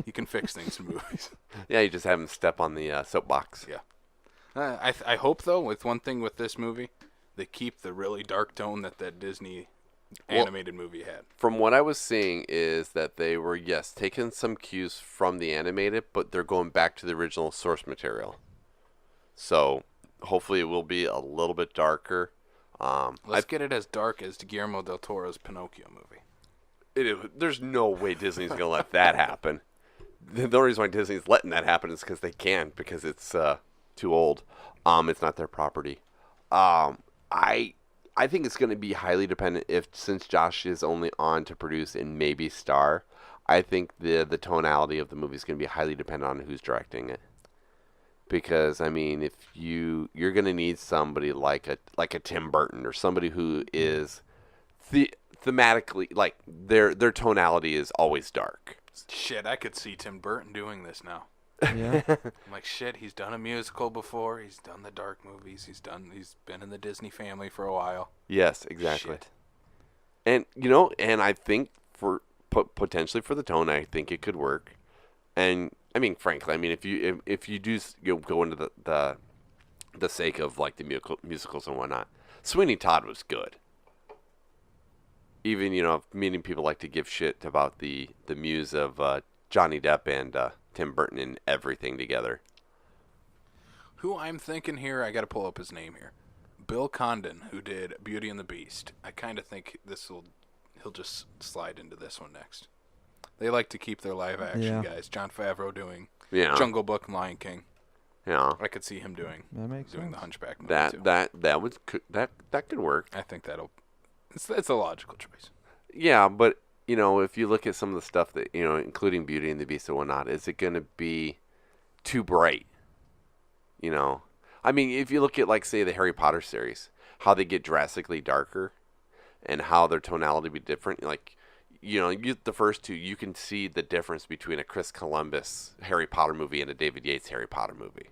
You can fix things in movies. Yeah, you just have him step on the soapbox. Yeah. I hope though, with one thing with this movie, they keep the really dark tone that Disney animated movie had. From what I was seeing is that they were, yes, taking some cues from the animated, but they're going back to the original source material. So hopefully it will be a little bit darker. Let's get it as dark as Guillermo del Toro's Pinocchio movie. There's no way Disney's going to let that happen. The only reason why Disney's letting that happen is because they can, because it's too old. It's not their property. I think it's going to be highly dependent since Josh is only on to produce and maybe star. I think the tonality of the movie is going to be highly dependent on who's directing it. Because I mean, if you're going to need somebody like a Tim Burton or somebody who is thematically like their tonality is always dark. Shit, I could see Tim Burton doing this now. Yeah. I'm like, shit, he's done a musical before. He's done the dark movies. He's been in the Disney family for a while. Yes, exactly. Shit. And and I think for potentially for the tone, I think it could work. And I mean, frankly, if you do go into the sake of like the musicals and whatnot, Sweeney Todd was good. Even meaning people like to give shit about the muse of Johnny Depp and Tim Burton and everything together. Who I'm thinking here, I got to pull up his name here. Bill Condon, who did Beauty and the Beast. I kind of think he'll just slide into this one next. They like to keep their live action guys. Jon Favreau doing Jungle Book and Lion King. Yeah, I could see him doing the Hunchback movie too. That could work. I think it's a logical choice. Yeah, but if you look at some of the stuff that including Beauty and the Beast and whatnot, is it going to be too bright? I mean, if you look at like say the Harry Potter series, how they get drastically darker, and how their tonality be different. Like, the first two, you can see the difference between a Chris Columbus Harry Potter movie and a David Yates Harry Potter movie.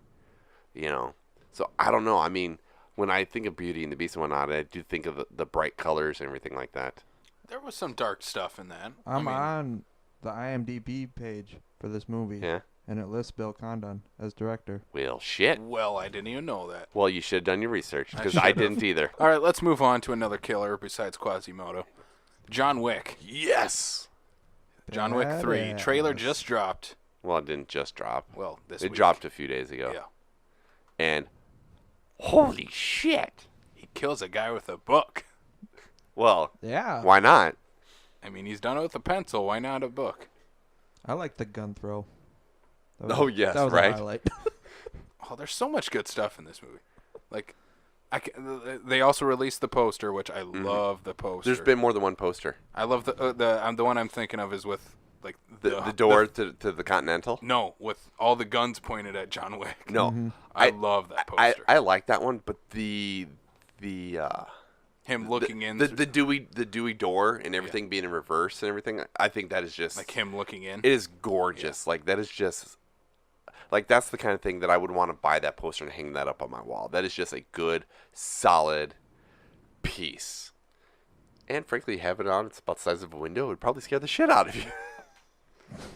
So I don't know. I mean, when I think of Beauty and the Beast and whatnot, I do think of the bright colors and everything like that. There was some dark stuff in that. I'm on the IMDb page for this movie. Yeah. And it lists Bill Condon as director. Well, shit. Well, I didn't even know that. Well, you should have done your research, because I didn't either. All right, let's move on to another killer besides Quasimodo. John Wick. Yes! John Wick 3. Trailer just dropped. Well, it didn't just drop. Well, this week. It dropped a few days ago. Yeah. And, holy shit! He kills a guy with a book. Well, yeah. Why not? I mean, he's done it with a pencil. Why not a book? I like the gun throw. Yes, that was right? a highlight. Oh, there's so much good stuff in this movie. Like, they also released the poster, which I love the poster. There's been more than one poster. I love the one I'm thinking of is with like the door to the Continental. No, with all the guns pointed at John Wick. No, I love that poster. I like that one, but the him looking in the Dewey door and everything being in reverse and everything. I think that is just like him looking in. It is gorgeous. Like that is just. Like, that's the kind of thing that I would want to buy that poster and hang that up on my wall. That is just a good, solid piece. And, frankly, have it on. It's about the size of a window. It would probably scare the shit out of you.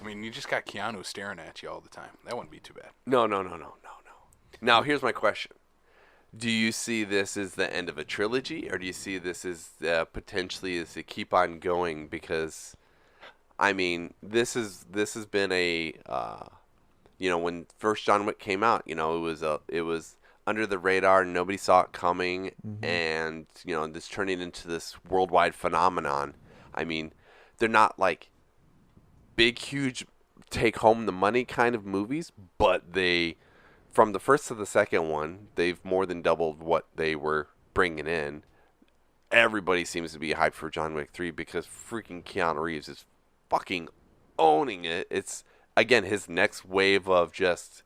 I mean, you just got Keanu staring at you all the time. That wouldn't be too bad. No. Now, here's my question. Do you see this as the end of a trilogy? Or do you see this as potentially as to keep on going? Because, I mean, this has been a... when first John Wick came out, it was under the radar, nobody saw it coming, and this turning into this worldwide phenomenon. I mean, they're not like big, huge, take home the money kind of movies, but from the first to the second one, they've more than doubled what they were bringing in. Everybody seems to be hyped for John Wick 3 because freaking Keanu Reeves is fucking owning it. It's again, his next wave of just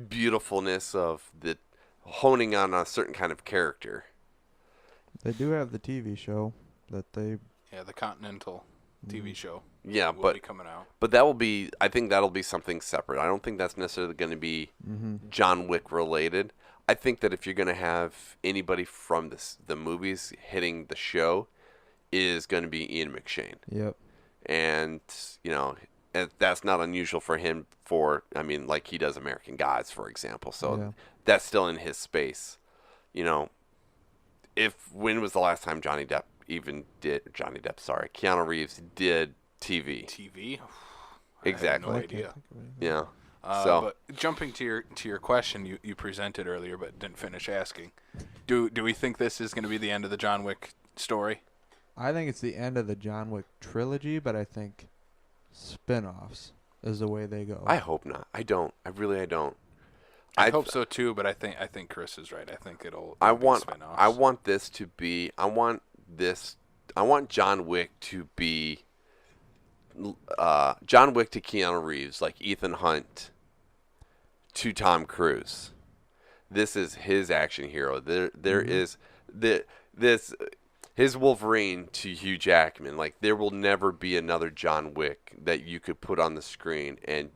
beautifulness of the honing on a certain kind of character. They do have the TV show that they... Yeah, the Continental TV show. Yeah, will be coming out. But I think that'll be something separate. I don't think that's necessarily going to be John Wick related. I think that if you're going to have anybody from the movies hitting the show, is going to be Ian McShane. Yep. And, And that's not unusual for him like he does American Gods, for example. So Yeah. that's still in his space. When was the last time Keanu Reeves did TV? TV? Exactly. I have no idea. Yeah. But jumping to your question you presented earlier but didn't finish asking, do we think this is going to be the end of the John Wick story? I think it's the end of the John Wick trilogy, but I think spin-offs is the way they go. I hope not. I don't. I don't. I hope so too, but I think Chris is right. I think it'll I be want spin-offs. I want John Wick to be John Wick to Keanu Reeves, like Ethan Hunt to Tom Cruise. This is his action hero. There is his Wolverine to Hugh Jackman. Like, there will never be another John Wick that you could put on the screen and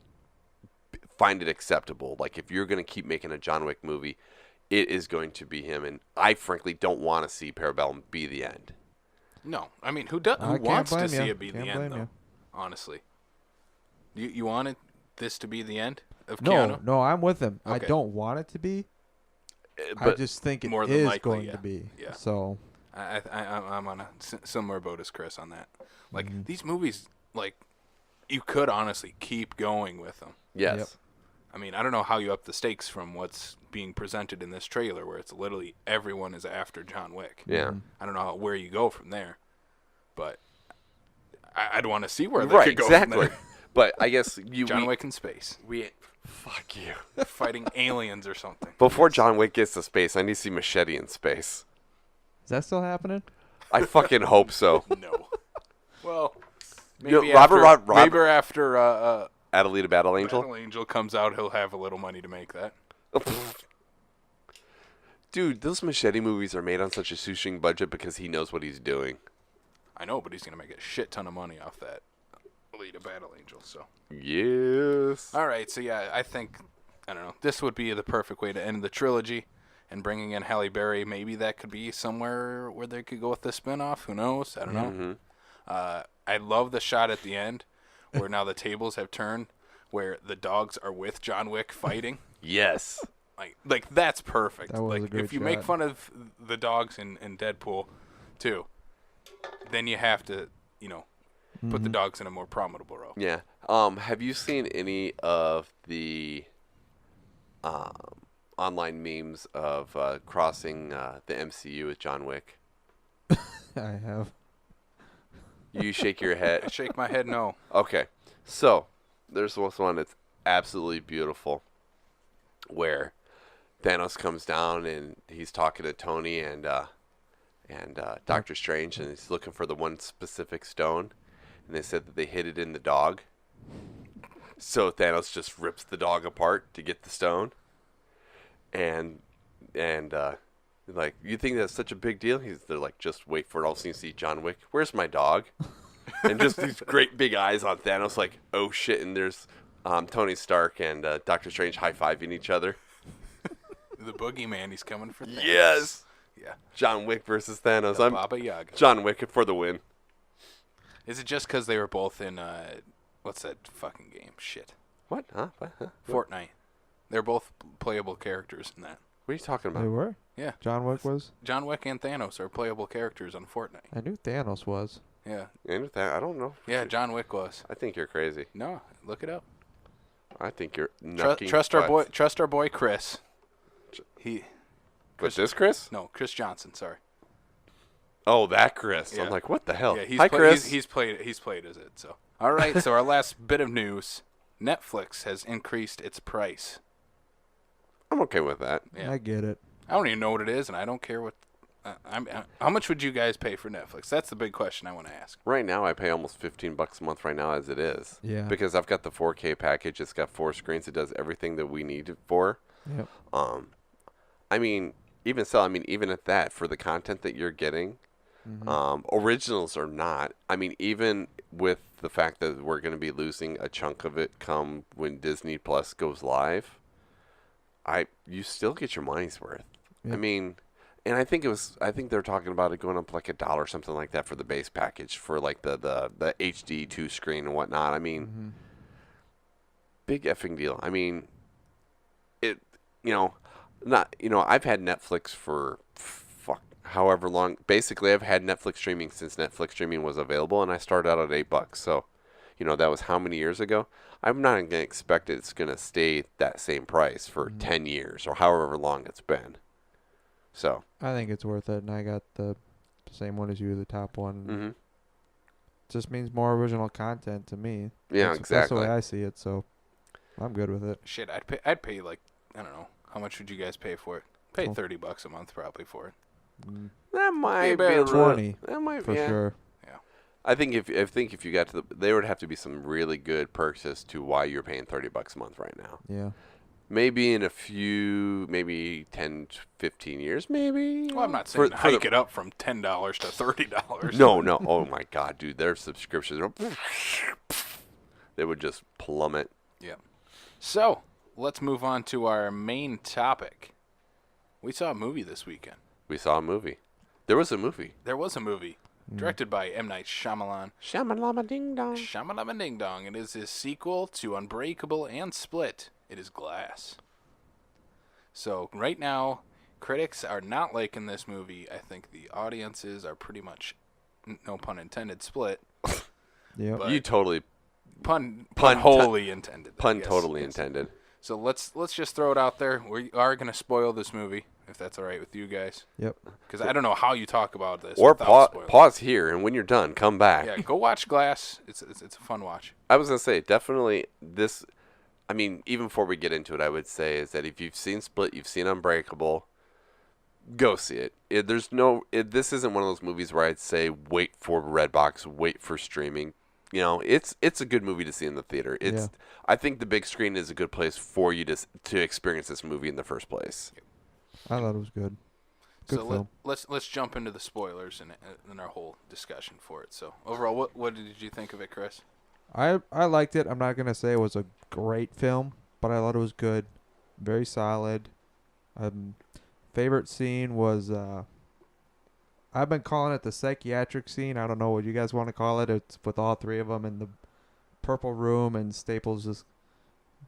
find it acceptable. Like, if you're going to keep making a John Wick movie, it is going to be him. And I frankly don't want to see Parabellum be the end. No, I mean, who wants to see it be the end, though? You. Honestly, you wanted this to be the end of No, Keanu? no, I'm with him. Okay. I don't want it to be. But I just think it more than is likely, going yeah. to be. Yeah. So I'm on a similar boat as Chris on that. Like, these movies, like, you could honestly keep going with them. Yes. Yep. I mean, I don't know how you up the stakes from what's being presented in this trailer, where it's literally everyone is after John Wick. Yeah. I don't know where you go from there, but I'd want to see where they could go from there. But I guess John Wick in space. Fuck you. Fighting aliens or something. Before John Wick gets to space, I need to see Machete in space. is that still happening? I fucking hope so. No. Well, You know, maybe Robert- after Adelita Battle Angel? Battle Angel comes out, he'll have a little money to make that. Dude, those Machete movies are made on such a shoestring budget because he knows what he's doing. I know, but he's going to make a shit ton of money off that Alita Battle Angel, so. Yes. All right, so yeah, I think, I don't know, this would be the perfect way to end the trilogy, and bringing in Halle Berry, maybe that could be somewhere where they could go with the spin-off. Who knows? I don't know. I love the shot at the end where now the tables have turned, where the dogs are with John Wick fighting. Yes. Like that's perfect. That was like a great if you shot. make fun of the dogs in Deadpool, too, then you have to, put the dogs in a more prominent role. Yeah. Have you seen any of the online memes of crossing the MCU with John Wick? I have. You shake your I head. shake my head no. Okay. So, there's this one that's absolutely beautiful where Thanos comes down and he's talking to Tony and Doctor Strange, and he's looking for the one specific stone, and they said that they hid it in the dog. So Thanos just rips the dog apart to get the stone, and like, you think that's such a big deal? They're like, just wait for it. All you see John Wick. Where's my dog? And just these great big eyes on Thanos, like, oh shit! And there's Tony Stark and Doctor Strange high-fiving each other. The boogeyman, he's coming for Thanos. Yes. Yeah. John Wick versus Thanos. The I'm Baba Yaga. John Wick for the win. Is it just because they were both in, what's that fucking game? Shit. What? Huh? What? Huh? Fortnite. They're both playable characters in that. What are you talking They about? were? Yeah. John Wick was? John Wick and Thanos are playable characters on Fortnite. I knew Thanos was. Yeah. And I don't know. Yeah, John Wick was. I think you're crazy. No, look it up. I think you're knucking Trust our boy. butts. Trust our boy Chris. Was this Chris? No, Chris Johnson. Sorry. Oh, that Chris. Yeah. I'm like, what the hell? Yeah, Hi, Chris. He's played as it. So all right. So our last bit of news: Netflix has increased its price. I'm okay with that. Yeah. I get it. I don't even know what it is, and I don't care what. How much would you guys pay for Netflix? That's the big question I want to ask. Right now, I pay almost $15 a month right now as it is. Yeah. Because I've got the 4K package. It's got 4 screens. It does everything that we need it for. Yep. I mean, even at that, for the content that you're getting, originals or not, I mean, even with the fact that we're going to be losing a chunk of it come when Disney Plus goes live, you still get your money's worth. Yep. I mean, and I think they're talking about it going up like $1 or something like that for the base package for like the HD 2 screen and whatnot. I mean, big effing deal. I mean, it, you know, not, you know, I've had Netflix for however long. Basically, I've had Netflix streaming since Netflix streaming was available, and I started out at $8. So, you know, that was how many years ago? I'm not going to expect it's going to stay that same price for 10 years or however long it's been. So I think it's worth it, and I got the same one as you, the top one. Mm-hmm. Just means more original content to me. Yeah, exactly. That's the way I see it, so I'm good with it. Shit, I'd pay like, I don't know, how much would you guys pay for it? Pay $30 a month probably for it. That might be about 20. That might for sure. Yeah. I think if you got to there would have to be some really good perks as to why you're paying $30 a month right now. Yeah. Maybe in a few, maybe 10, 15 years, maybe. Well, I'm not saying hike it up from $10 to $30. No. Oh my God, dude, their subscriptions are they would just plummet. Yeah. So let's move on to our main topic. We saw a movie this weekend. We saw a movie. There was a movie. There was a movie directed by M. Night Shyamalan. Shamalama ding dong. Shamalama Ding Dong. It is his sequel to Unbreakable and Split. It is Glass. So right now, critics are not liking this movie. I think the audiences are pretty much, no pun intended, split. Yeah. You totally Pun wholly intended. Pun totally intended. So let's just throw it out there. We are going to spoil this movie, if that's all right with you guys. Yep. Because I don't know how you talk about this. Or spoiling. pause here, and when you're done, come back. Yeah, go watch Glass. It's a fun watch. I was going to say, definitely this, I mean, even before we get into it, I would say is that if you've seen Split, you've seen Unbreakable, go see it. This isn't one of those movies where I'd say wait for Redbox, wait for streaming. You know, it's a good movie to see in the theater. I think the big screen is a good place for you to experience this movie in the first place. I thought it was good. Good film. Let's jump into the spoilers and our whole discussion for it. So overall, what did you think of it, Chris? I liked it. I'm not gonna say it was a great film, but I thought it was good. Very solid. Favorite scene was I've been calling it the psychiatric scene. I don't know what you guys want to call it. It's with all three of them in the purple room and Staples just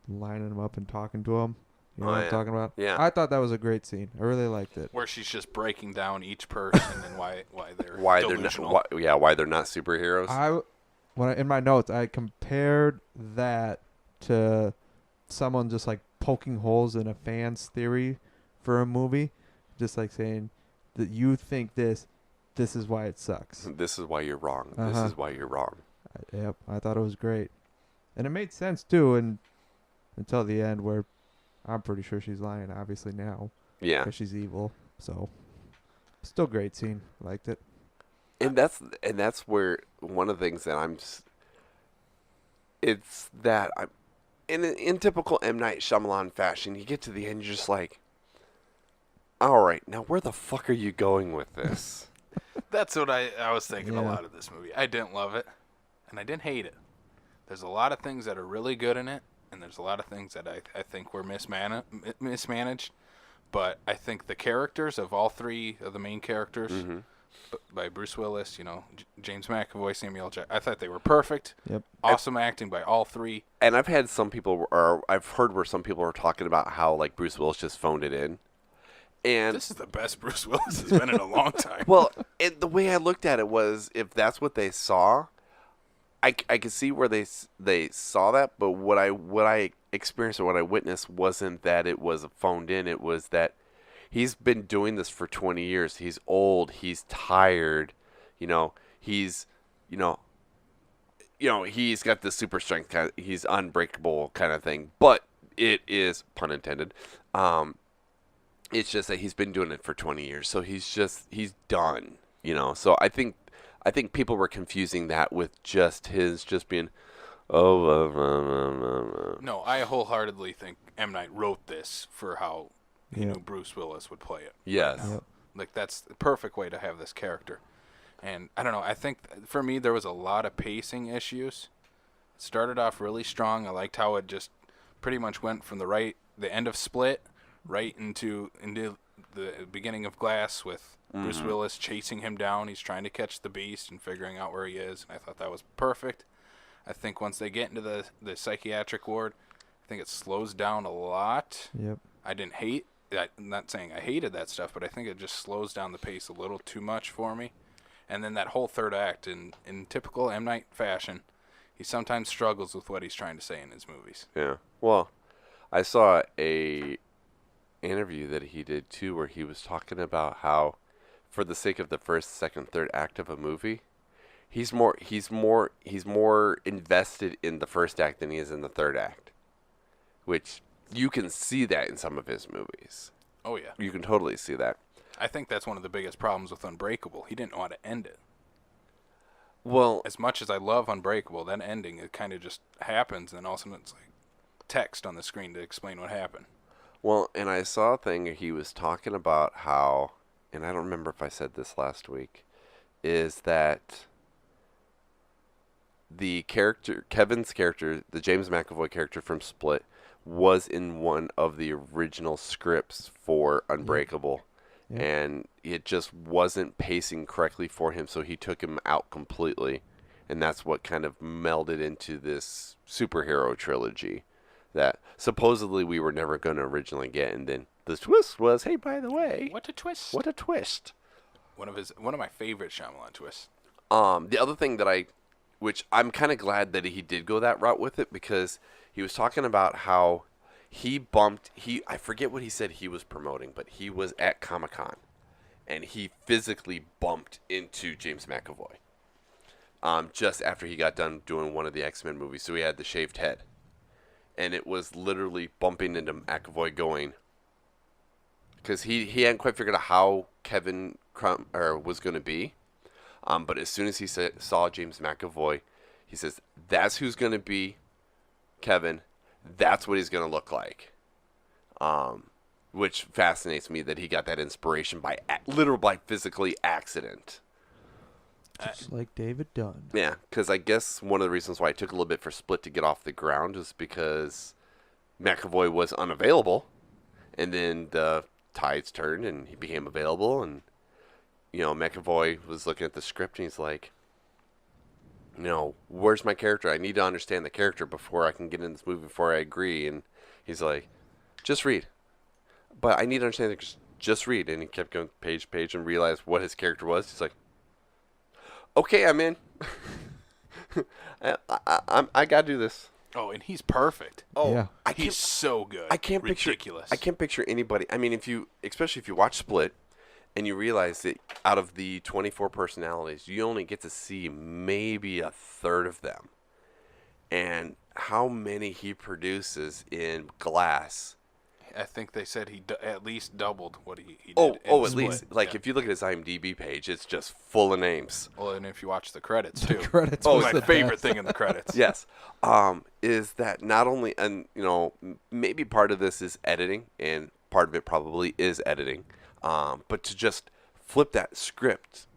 lining them up and talking to them. You know what I'm talking about? Yeah. I thought that was a great scene. I really liked it. Where she's just breaking down each person and why they're delusional. Why they're not superheroes. In my notes, I compared that to someone just like poking holes in a fan's theory for a movie, just like saying that you think this is why it sucks. This is why you're wrong. Uh-huh. This is why you're wrong. Yep, I thought it was great, and it made sense too. And until the end, where I'm pretty sure she's lying, obviously now. Yeah. Because she's evil. So, still great scene. Liked it. And that's where one of the things that it's that I'm in typical M. Night Shyamalan fashion, you get to the end, you're just like, all right, now where the fuck are you going with this? That's what I was thinking a lot of this movie. I didn't love it, and I didn't hate it. There's a lot of things that are really good in it, and there's a lot of things that I think were mismanaged. But I think the characters of all three of the main characters, by Bruce Willis, James McAvoy, Samuel Jackson, I thought they were perfect. Yep. Awesome acting by all three. And I've had some people, or I've heard where some people are talking about how like Bruce Willis just phoned it in. And this is the best Bruce Willis has been in a long time. Well, the way I looked at it was, if that's what they saw, I could see where they saw that, but what I experienced or what I witnessed wasn't that it was phoned in. It was that he's been doing this for 20 years. He's old. He's tired. He's got the super strength. He's unbreakable kind of thing. But it is, pun intended, it's just that he's been doing it for 20 years. So he's done. So I think people were confusing that with just being, No, I wholeheartedly think M. Night wrote this for how he knew Bruce Willis would play it. Yes. Yep. Like, that's the perfect way to have this character. And I don't know, I think for me there was a lot of pacing issues. It started off really strong. I liked how it just pretty much went from the end of Split right into the beginning of Glass with Bruce Willis chasing him down. He's trying to catch the beast and figuring out where he is. And I thought that was perfect. I think once they get into the psychiatric ward, I think it slows down a lot. Yep. I'm not saying I hated that stuff, but I think it just slows down the pace a little too much for me. And then that whole third act, in typical M. Night fashion, he sometimes struggles with what he's trying to say in his movies. Yeah. Well, I saw a interview that he did too, where he was talking about how, for the sake of the first, second, third act of a movie, he's more invested in the first act than he is in the third act, which you can see that in some of his movies. Oh yeah, you can totally see that. I think that's one of the biggest problems with Unbreakable. He didn't know how to end it. Well, as much as I love Unbreakable, that ending, it kind of just happens, and all of a sudden it's like text on the screen to explain what happened. Well, and I saw a thing he was talking about how, and I don't remember if I said this last week, is that the character, Kevin's character, the James McAvoy character from Split, was in one of the original scripts for Unbreakable. Yeah. And it just wasn't pacing correctly for him, so he took him out completely. And that's what kind of melded into this superhero trilogy that supposedly we were never going to originally get. And then the twist was, hey, by the way. What a twist. What a twist. One of my favorite Shyamalan twists. The other thing that which I'm kind of glad that he did go that route with it, because he was talking about how I forget what he said he was promoting, but he was at Comic-Con, and he physically bumped into James McAvoy just after he got done doing one of the X-Men movies. So he had the shaved head, and it was literally bumping into McAvoy going, because he hadn't quite figured out how Kevin was going to be. But as soon as he saw James McAvoy, he says, that's who's going to be Kevin. That's what he's going to look like. Which fascinates me that he got that inspiration by physically accident. Just like David Dunn. Yeah, because I guess one of the reasons why it took a little bit for Split to get off the ground is because McAvoy was unavailable. And then the tides turned and he became available, and McAvoy was looking at the script and he's like, where's my character? I need to understand the character before I can get in this movie, before I agree. And he's like, just read. But I need to understand it. Just read. And he kept going page to page and realized what his character was. He's like, okay, I'm in. I got to do this. Oh, and he's perfect. Oh, yeah. He's so good. I can't picture anybody. I mean, especially if you watch Split, and you realize that out of the 24 personalities, you only get to see maybe a third of them. And how many he produces in Glass. I think they said he at least doubled what he did. Oh, at least. Like, if you look at his IMDb page, it's just full of names. Well, and if you watch the credits, too. The credits my favorite thing in the credits. Yes. Is that not only, and, maybe part of this is editing, and part of it probably is editing. But to just flip that script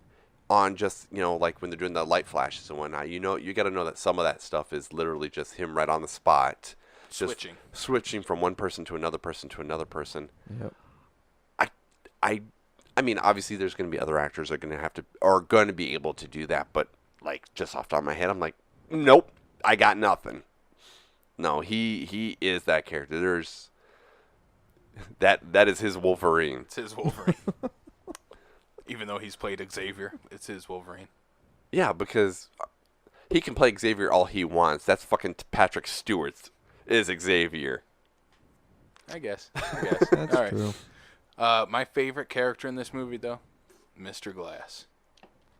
on just, like when they're doing the light flashes and whatnot, you got to know that some of that stuff is literally just him right on the spot. Just switching from one person to another person to another person. Yep. I mean, obviously there's going to be other actors that are going to be able to do that. But like just off the top of my head, I'm like, nope, I got nothing. No, he is that character. There's... That is his Wolverine. It's his Wolverine. Even though he's played Xavier, it's his Wolverine. Yeah, because he can play Xavier all he wants. That's fucking Patrick Stewart is Xavier. I guess. That's all right. true. My favorite character in this movie, though, Mr. Glass.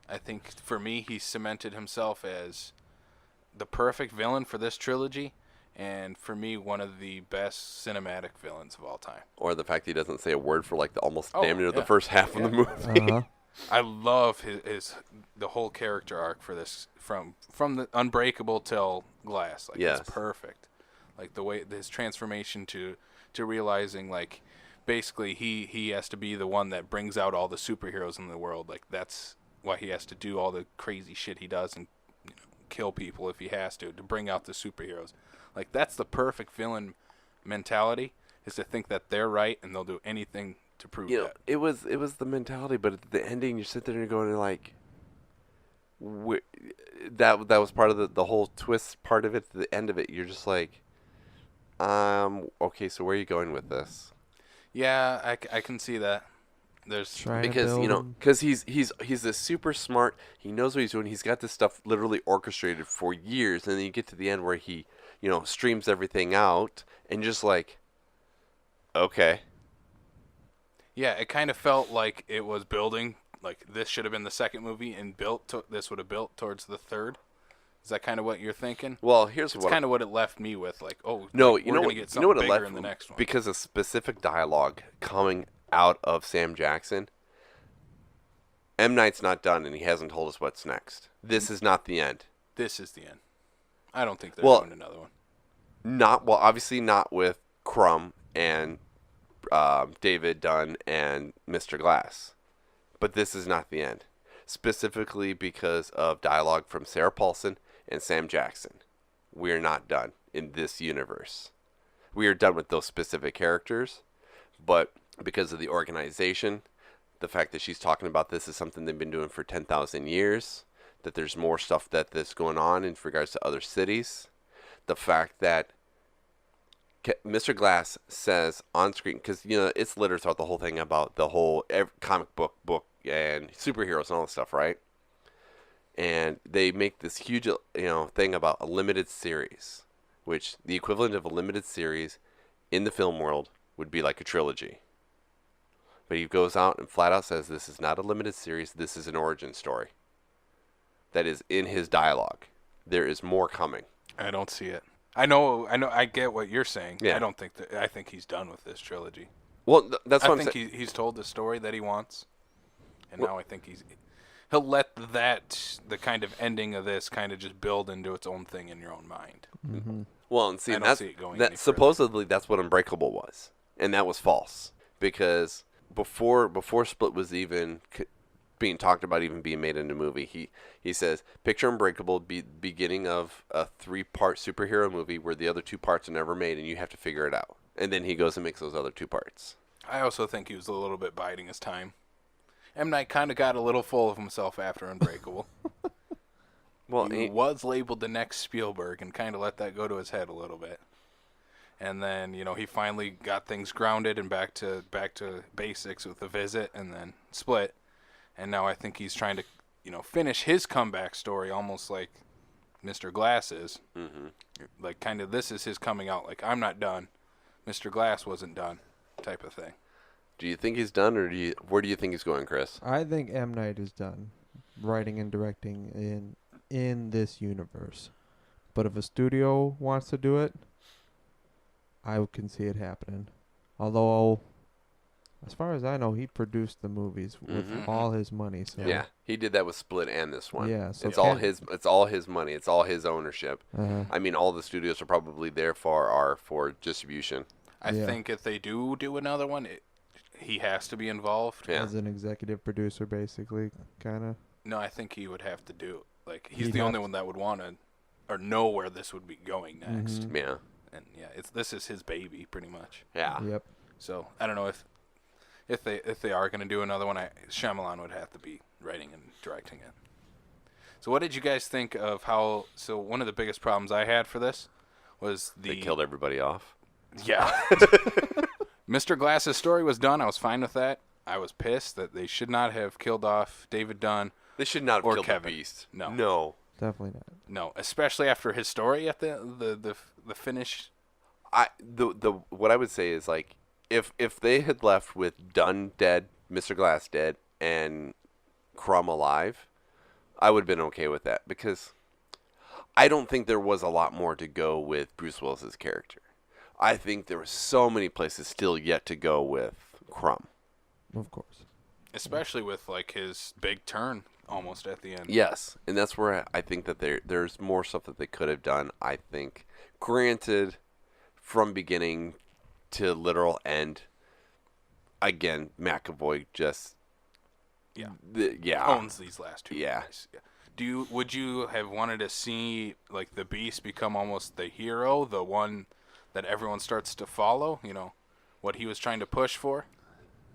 I think for me, he cemented himself as the perfect villain for this trilogy. And for me, one of the best cinematic villains of all time. Or the fact he doesn't say a word for like damn near the first half of the movie. Uh-huh. I love the whole character arc for this, from the Unbreakable till Glass. Like, yes. It's perfect. Like the way his transformation to realizing, like, basically he has to be the one that brings out all the superheroes in the world. Like, that's why he has to do all the crazy shit he does and kill people if he has to bring out the superheroes. Like, that's the perfect villain mentality, is to think that they're right and they'll do anything to prove that. It was the mentality, but at the ending, you sit there and you're going like, that was part of the whole twist part of it. At the end of it, you're just like, Okay, so where are you going with this? Yeah, I can see that. There's because because he's this super smart. He knows what he's doing. He's got this stuff literally orchestrated for years, and then you get to the end where he streams everything out, and just like, okay. Yeah, it kind of felt like it was building. Like this should have been the second movie, and this would have built towards the third. Is that kind of what you're thinking? Well, it's kind of what it left me with. Like, oh, no, like, you know what? Get something bigger it left in the next one because of specific dialogue coming out of Sam Jackson. M. Night's not done, and he hasn't told us what's next. This is not the end. This is the end. I don't think they're doing another one. Obviously not with Crumb and David Dunn and Mr. Glass. But this is not the end. Specifically because of dialogue from Sarah Paulson and Sam Jackson. We're not done in this universe. We are done with those specific characters. But because of the organization, the fact that she's talking about this is something they've been doing for 10,000 years, that there's more stuff that's going on in regards to other cities, the fact that Mr. Glass says on screen, because it's littered throughout the whole thing about the whole comic book and superheroes and all that stuff, right? And they make this huge thing about a limited series, which the equivalent of a limited series in the film world would be like a trilogy. But he goes out and flat out says this is not a limited series, this is an origin story. That is in his dialogue. There is more coming. I don't see it. I get what you're saying. Yeah. I think he's done with this trilogy. Well, that's what I'm saying. I think he's told the story that he wants, and now I think he'll let the kind of ending of this kind of just build into its own thing in your own mind. Mm-hmm. Well, and see, I don't see it going any supposedly that's what Unbreakable was, and that was false because before Split was even being talked about even being made into a movie, he says picture Unbreakable beginning of a 3-part superhero movie where the other 2 parts are never made and you have to figure it out, and then he goes and makes those other 2 parts. I also think he was a little bit biding his time. M. Night kind of got a little full of himself after Unbreakable. Well, he was labeled the next Spielberg and kind of let that go to his head a little bit. And then, he finally got things grounded and back to basics with The Visit and then Split. And now I think he's trying to, finish his comeback story almost like Mr. Glass is. Mm-hmm. Like, kind of this is his coming out. Like, I'm not done. Mr. Glass wasn't done type of thing. Do you think he's done, or where do you think he's going, Chris? I think M. Night is done writing and directing in this universe. But if a studio wants to do it, I can see it happening. Although, as far as I know, he produced the movies with all his money. So yeah, he did that with Split and this one. Yeah, so it's all his. It's all his money. It's all his ownership. Uh-huh. I mean, all the studios are probably there for distribution. I think if they do another one, he has to be involved. Yeah. As an executive producer, basically, kind of. No, I think he would have to do. Like, he's the only one that would want to or know where this would be going next. Mm-hmm. Yeah. And this is his baby, pretty much. Yeah. Yep. So I don't know if they are going to do another one. Shyamalan would have to be writing and directing it. So what did you guys think of how? So one of the biggest problems I had for this was they killed everybody off. Yeah. Mr. Glass's story was done. I was fine with that. I was pissed that they should not have killed off David Dunn. They should not have killed Kevin. the Beast. No. Definitely not. No, especially after his story at the finish. What I would say is, like, if they had left with Dunn dead, Mr. Glass dead, and Crumb alive, I would have been okay with that because I don't think there was a lot more to go with Bruce Willis's character. I think there were so many places still yet to go with Crumb. Of course. Especially with, like, his big turn almost at the end. Yes, and that's where I think that there's more stuff that they could have done, I think. Granted, from beginning to literal end, again, McAvoy just... owns these last 2 Yeah. movies. Yeah. Would you have wanted to see, like, the Beast become almost the hero, the one that everyone starts to follow, what he was trying to push for?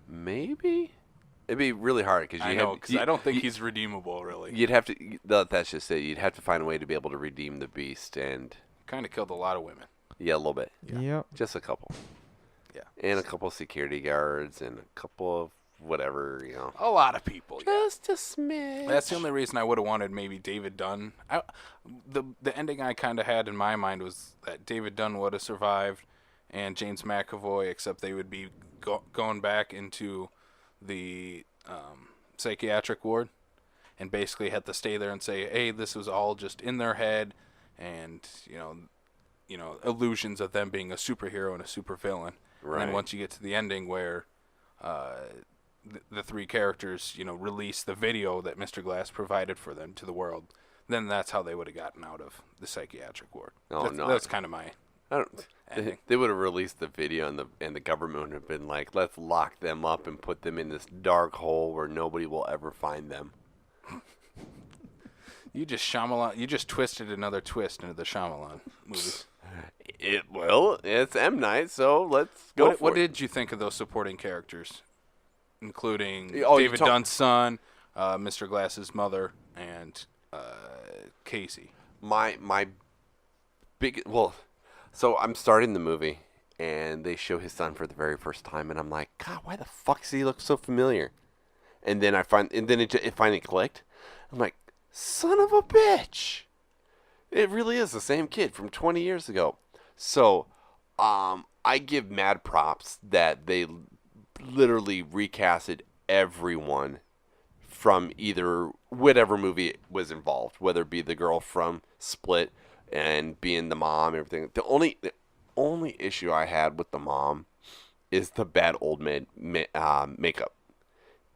Maybe. It'd be really hard because I don't think he's redeemable, really. You'd have to. That's just it. You'd have to find a way to be able to redeem the Beast, and kind of killed a lot of women. Yeah, a little bit. Yeah. Yep. Just a couple. Yeah. And a couple of security guards and a couple of whatever, A lot of people. Just a smidge. That's the only reason I would have wanted maybe David Dunn. The ending I kind of had in my mind was that David Dunn would have survived and James McAvoy, except they would be going back into the psychiatric ward and basically had to stay there and say, hey, this was all just in their head and, illusions of them being a superhero and a supervillain. Right. And then once you get to the ending where the three characters, release the video that Mr. Glass provided for them to the world, then that's how they would have gotten out of the psychiatric ward. That's kind of my ending. They would have released the video and the government would have been like, let's lock them up and put them in this dark hole where nobody will ever find them. You just twisted another twist into the Shyamalan movies. It's M. Night, so let's go. What did you think of those supporting characters, including David Dunn's son, Mr. Glass's mother, and Casey? My big so I'm starting the movie and they show his son for the very first time, and I'm like, God, why the fuck does he look so familiar? And then it finally clicked. I'm like, son of a bitch! It really is the same kid from 20 years ago. So, I give mad props that they literally recasted everyone from either whatever movie was involved, whether it be the girl from Split and being the mom, everything. The only issue I had with the mom is the bad old makeup.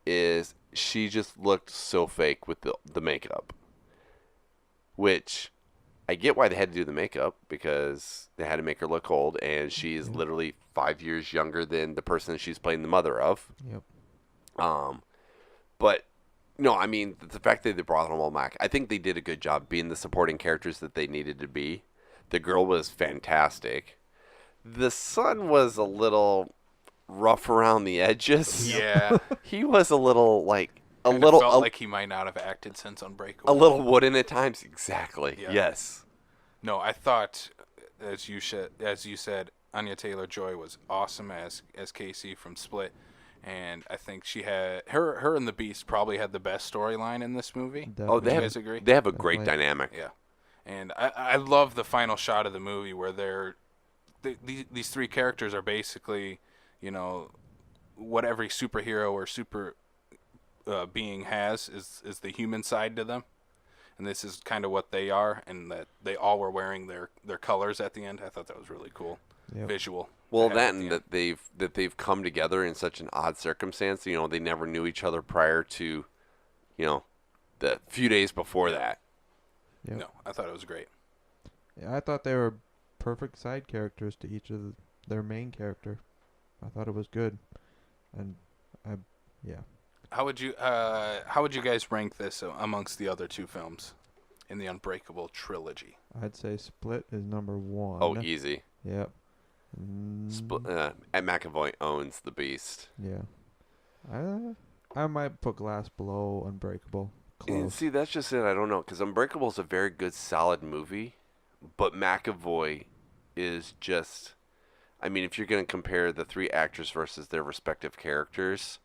Is she just looked so fake with the makeup, which I get why they had to do the makeup, because they had to make her look old, and she's literally 5 years younger than the person that she's playing the mother of. Yep. But no, I mean, the fact that they brought them all back, I think they did a good job being the supporting characters that they needed to be. The girl was fantastic. The son was a little rough around the edges. Yeah. He was a little felt like he might not have acted since Unbreakable. A little wooden at times. Exactly. Yeah. Yes. No, I thought, as you said, Anya Taylor-Joy was awesome as Casey from Split, and I think she had her and the Beast probably had the best storyline in this movie. Definitely. Would you guys agree? They have a great dynamic. Yeah, and I love the final shot of the movie where these three characters are basically, what every superhero or super being has is the human side to them, and this is kind of what they are, and that they all were wearing their colors at the end. I thought that was really cool. Yep. Visual. Well, that they've come together in such an odd circumstance. They never knew each other prior to, the few days before that. Yep. No, I thought it was great. Yeah, I thought they were perfect side characters to each of their main character. I thought it was good, and yeah. How would you guys rank this amongst the other two films in the Unbreakable trilogy? I'd say Split is number 1. Oh, easy. Yep. And McAvoy owns the Beast. Yeah. I might put Glass below Unbreakable. Close. See, that's just it. I don't know, because Unbreakable is a very good, solid movie, but McAvoy is just... I mean, if you're going to compare the three actors versus their respective characters,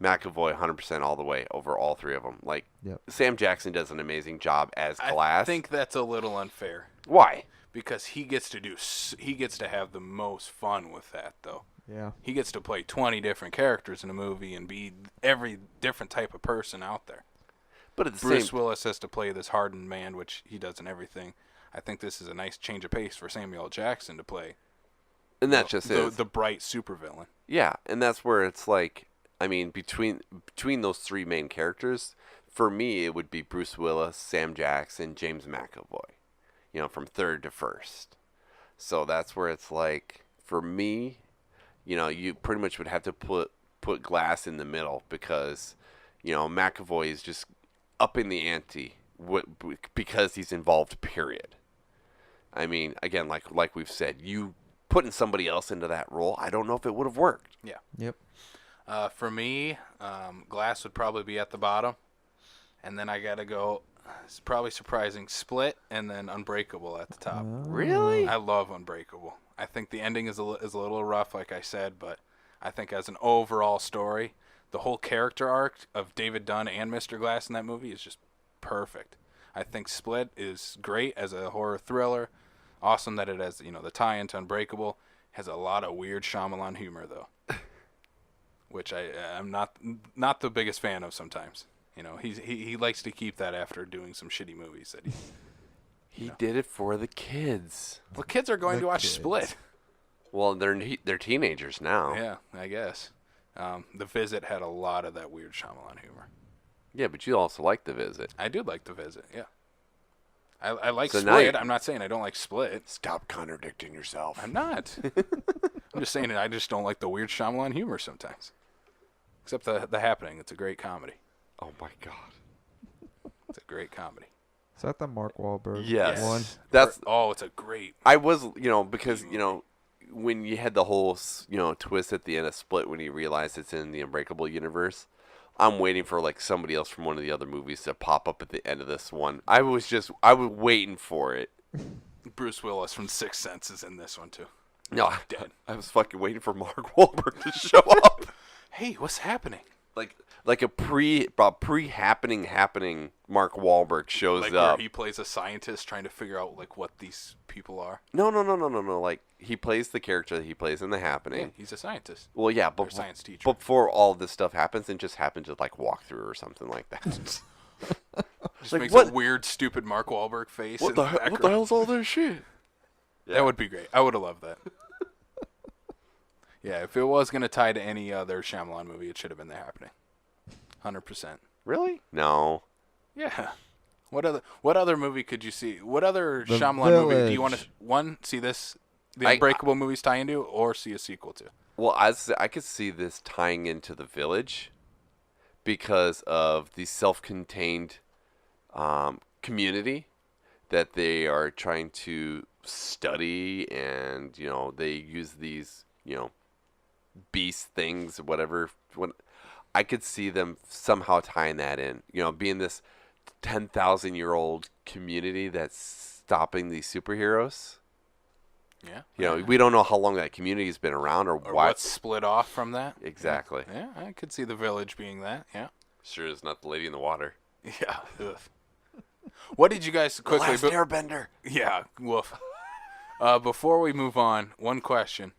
McAvoy 100% all the way over all three of them. Yep. Sam Jackson does an amazing job as Glass. I think that's a little unfair. Why? Because he gets to have the most fun with that, though. Yeah. He gets to play 20 different characters in a movie and be every different type of person out there. But at the Bruce Willis has to play this hardened man, which he does in everything. I think this is a nice change of pace for Samuel Jackson to play. And that just is the bright supervillain. Yeah, and that's where it's like, I mean, between those three main characters, for me it would be Bruce Willis, Sam Jackson, James McAvoy, from third to first. So that's where it's like, for me, you pretty much would have to put Glass in the middle, because, McAvoy is just upping the ante because he's involved, period. I mean, again, like we've said, you putting somebody else into that role, I don't know if it would have worked. Yeah. Yep. For me, Glass would probably be at the bottom, And then I got to go, it's probably surprising, Split and then Unbreakable at the top. Really? I love Unbreakable. I think the ending is a little rough, like I said, but I think as an overall story, the whole character arc of David Dunn and Mr. Glass in that movie is just perfect. I think Split is great as a horror thriller. Awesome that it has, the tie-in to Unbreakable. Has a lot of weird Shyamalan humor, though, which I'm not the biggest fan of sometimes. He likes to keep that after doing some shitty movies that he did it for the kids. Well, kids are going to watch Split. Well, they're teenagers now. Yeah, I guess. The Visit had a lot of that weird Shyamalan humor. Yeah, but you also like The Visit. I do like The Visit, yeah. I like So Split. I'm not saying I don't like Split. Stop contradicting yourself. I'm not. I'm just saying I just don't like the weird Shyamalan humor sometimes. Except the Happening. It's a great comedy. Oh, my God. It's a great comedy. Is that the Mark Wahlberg Yes. one? It's a great... I was, because, when you had the whole, twist at the end of Split when you realized it's in the Unbreakable universe, I'm waiting for, somebody else from one of the other movies to pop up at the end of this one. I was waiting for it. Bruce Willis from Sixth Sense is in this one, too. No, Dead. I was fucking waiting for Mark Wahlberg to show up. Hey, what's happening? Like a pre-happening Mark Wahlberg shows Where up. he plays a scientist trying to figure out, what these people are. No. Like, he plays the character that he plays in The Happening. Yeah, he's a scientist. Well, yeah, Or but science teacher. before all this stuff happens, and just happens to, walk through or something like that. Just like, makes what? a weird, stupid Mark Wahlberg face. What the hell's all this shit? Yeah. That would be great. I would have loved that. Yeah, if it was going to tie to any other Shyamalan movie, it should have been The Happening. 100%. Really? No. Yeah. What other movie could you see? What other The Shyamalan movie do you want to Village. see the Unbreakable movies tie into, or see a sequel to? Well, I could see this tying into The Village because of the self-contained community that they are trying to study, and they use these beast things, whatever. I could see them somehow tying that in, being this 10,000-year-old community that's stopping these superheroes. Yeah. We don't know how long that community's been around or why. What's split off from that. Exactly. Yeah, I could see The Village being that, yeah. Sure is not the Lady in the Water. Yeah. Ugh. What did you guys quickly... The Last Airbender. Yeah, woof. Before we move on, one question.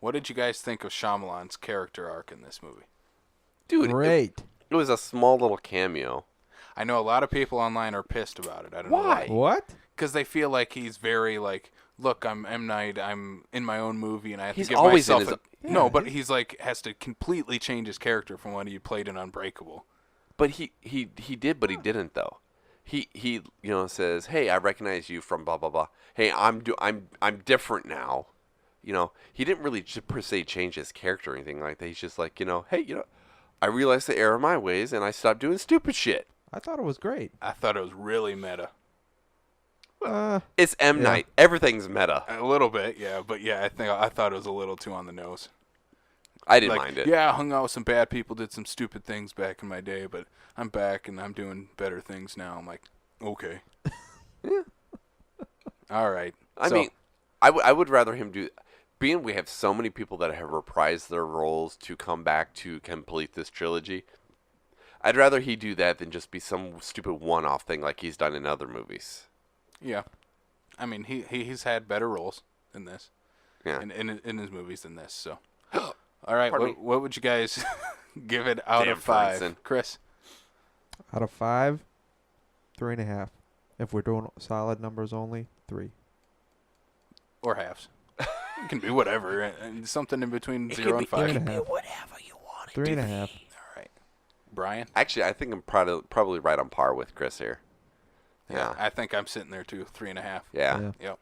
What did you guys think of Shyamalan's character arc in this movie? Dude, Great. it was a small little cameo. I know a lot of people online are pissed about it. I don't Why? know What? because they feel like he's very look, I'm M. Night, I'm in my own movie, and I have He's to give always in myself his... No, but he's has to completely change his character from when he played in Unbreakable. But he did, but he didn't though. He says, "Hey, I recognize you from blah blah blah. Hey, I'm different now." He didn't really per se change his character or anything like that. He's just like, hey, I realized the error of my ways and I stopped doing stupid shit. I thought it was great. I thought it was really meta. It's M. Night. Everything's meta. A little bit, yeah, but yeah, I thought it was a little too on the nose. I didn't mind it. Yeah, I hung out with some bad people, did some stupid things back in my day, but I'm back and I'm doing better things now. I'm like, okay. Yeah. All right. I mean, I would rather him do... Being we have so many people that have reprised their roles to come back to complete this trilogy, I'd rather he do that than just be some stupid one-off thing like he's done in other movies. Yeah. I mean, he's had better roles in this. Yeah. In his movies than this, so... All right, Pardon me? what would you guys give it out of 5? Ferguson. Chris? Out of 5, 3.5. If we're doing solid numbers only, 3. Or halves. It can be whatever. And something in between 0 and 5. 3.5. Whatever you want. 3.5. All right. Brian? Actually, I think I'm probably right on par with Chris here. Yeah. I think I'm sitting there, too. 3.5. Yeah. Yep.